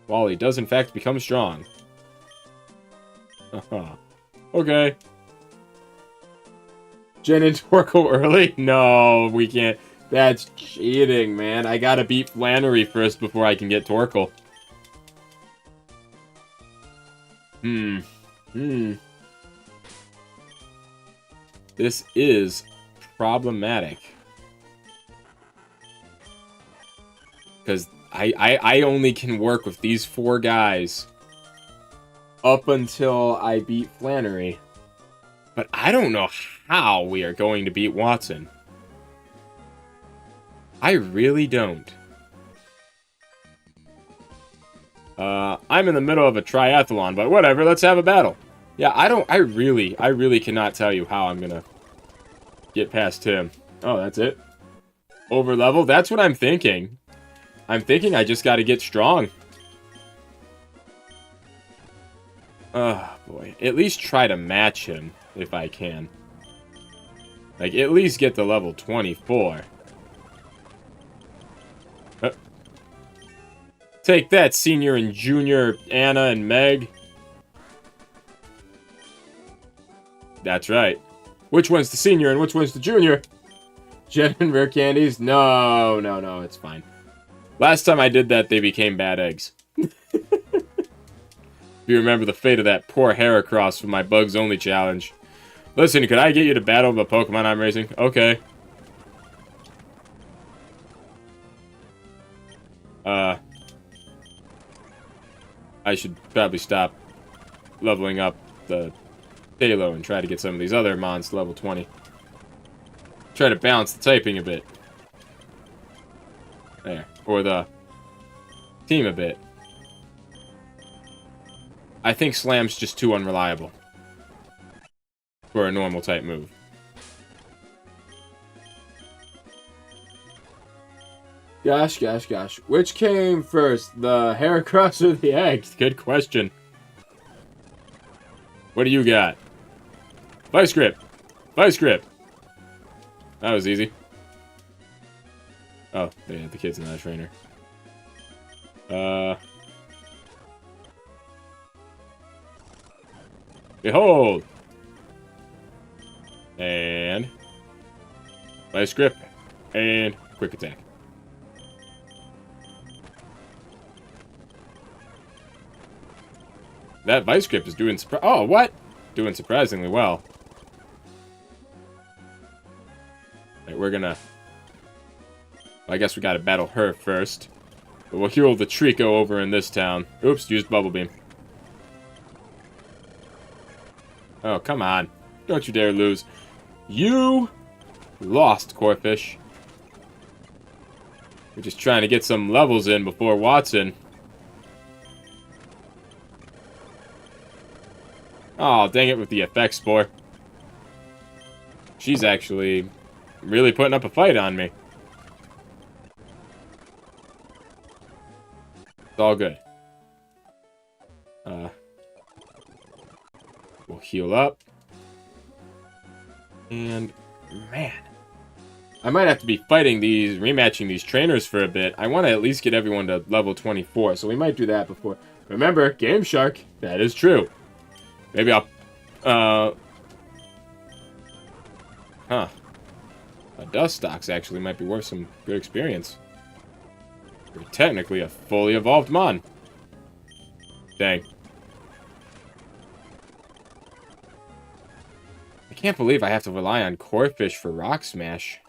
Wally does in fact become strong. Okay. Jen and Torkoal early? No, we can't. That's cheating, man. I gotta beat Flannery first before I can get Torkoal. This is problematic. Because I only can work with these 4 guys up until I beat Flannery. But I don't know how we are going to beat Watson. I really don't. I'm in the middle of a triathlon, but whatever, let's have a battle. Yeah, I really cannot tell you how I'm gonna get past him. Oh, that's it? Over level? That's what I'm thinking. I'm thinking I just gotta get strong. Oh, boy. At least try to match him, if I can. Like, at least get to level 24. Take that, Senior and Junior Anna and Meg. That's right. Which one's the Senior and which one's the Junior? Jen and Rare Candies? No, it's fine. Last time I did that, they became bad eggs. If you remember the fate of that poor Heracross from my Bugs Only challenge. Listen, could I get you to battle the Pokemon I'm racing? Okay. I should probably stop leveling up the Halo and try to get some of these other mons to level 20. Try to balance the typing a bit. There. Or the team a bit. I think Slam's just too unreliable for a normal type move. Gosh. Which came first, the Heracross or the eggs? Good question. What do you got? Vice Grip. Vice Grip. That was easy. Oh, yeah, the kid's not a trainer. Behold! And Vice Grip. And Quick Attack. That Vice Grip is doing oh, what? Doing surprisingly well. Right, we're gonna... Well, I guess we gotta battle her first. But we'll heal the Trico over in this town. Oops, used Bubble Beam. Oh, come on. Don't you dare lose. You lost, Corphish. We're just trying to get some levels in before Watson. Oh, dang it with the effect spore. She's actually really putting up a fight on me. It's all good. We'll heal up. And, man. I might have to be rematching these trainers for a bit. I want to at least get everyone to level 24, so we might do that before. Remember, Game Shark, that is true. Maybe I'll, a Dustox actually might be worth some good experience. You're technically a fully evolved mon. Dang. I can't believe I have to rely on Corphish for Rock Smash.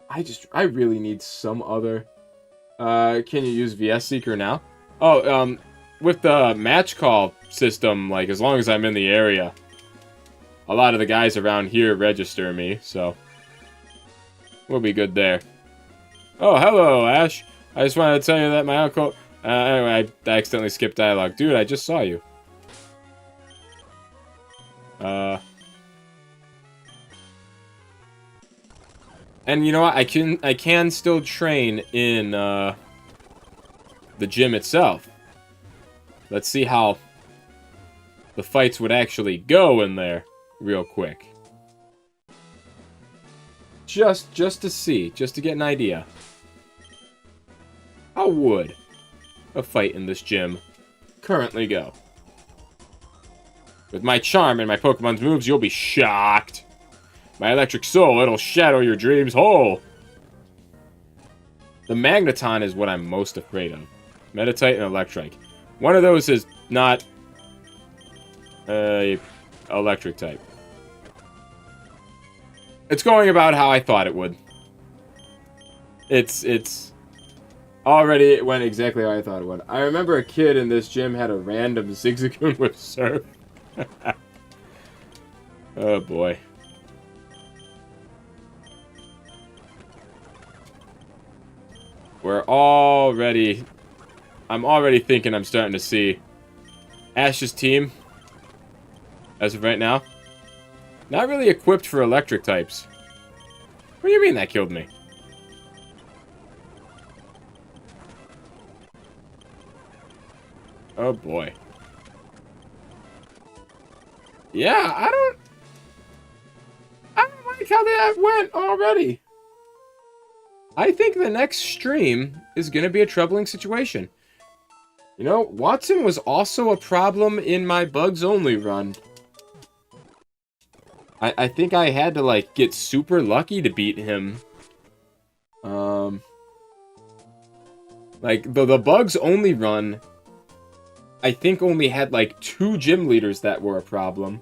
I really need some other... can you use VS Seeker now? Oh, with the match call system, like, as long as I'm in the area, a lot of the guys around here register me, so we'll be good there. Oh, hello, Ash. I just wanted to tell you that my uncle... Anyway, I accidentally skipped dialogue. Dude, I just saw you. And you know what? I can still train in, the gym itself. Let's see how the fights would actually go in there real quick. Just to see, just to get an idea. How would a fight in this gym currently go? With my charm and my Pokemon's moves, you'll be shocked. My electric soul, it'll shadow your dreams whole. The Magneton is what I'm most afraid of. Meditite and Electrike. One of those is not a electric type. It's going about how I thought it would. It's already went exactly how I thought it would. I remember a kid in this gym had a random Zigzagoon with Surf. Oh boy. I'm already thinking I'm starting to see Ash's team, as of right now, not really equipped for electric types. What do you mean that killed me? Oh boy. Yeah, I don't like how that went already. I think the next stream is going to be a troubling situation. You know, Watson was also a problem in my Bugs Only run. I think I had to, like, get super lucky to beat him. Like, the Bugs Only run, I think only had, like, 2 gym leaders that were a problem.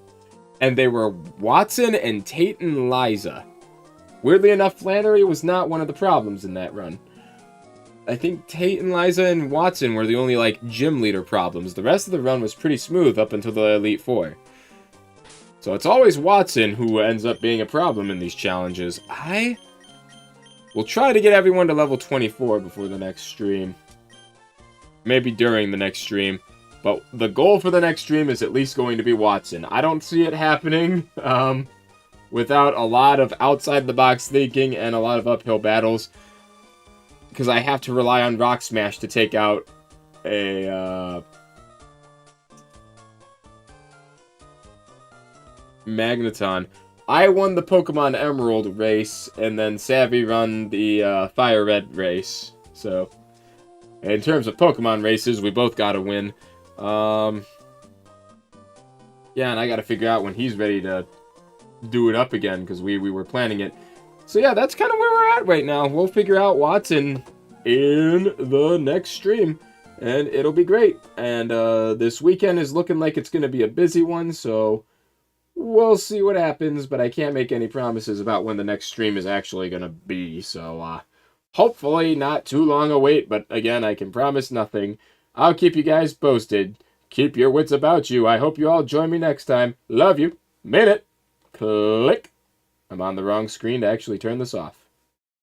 And they were Watson and Tate and Liza. Weirdly enough, Flannery was not one of the problems in that run. I think Tate and Liza and Watson were the only, like, gym leader problems. The rest of the run was pretty smooth up until the Elite Four. So it's always Watson who ends up being a problem in these challenges. I will try to get everyone to level 24 before the next stream. Maybe during the next stream. But the goal for the next stream is at least going to be Watson. I don't see it happening, without a lot of outside-the-box thinking and a lot of uphill battles. Because I have to rely on Rock Smash to take out a, Magneton. I won the Pokemon Emerald race, and then Savvy run the, Fire Red race. So, in terms of Pokemon races, we both got to win. Yeah, and I got to figure out when he's ready to do it up again, because we were planning it. So yeah, that's kind of where we're at right now. We'll figure out Watson in the next stream, and it'll be great. And this weekend is looking like it's going to be a busy one, so we'll see what happens, but I can't make any promises about when the next stream is actually going to be. So hopefully not too long a wait, but again, I can promise nothing. I'll keep you guys posted. Keep your wits about you. I hope you all join me next time. Love you. Made it. Click. I'm on the wrong screen to actually turn this off.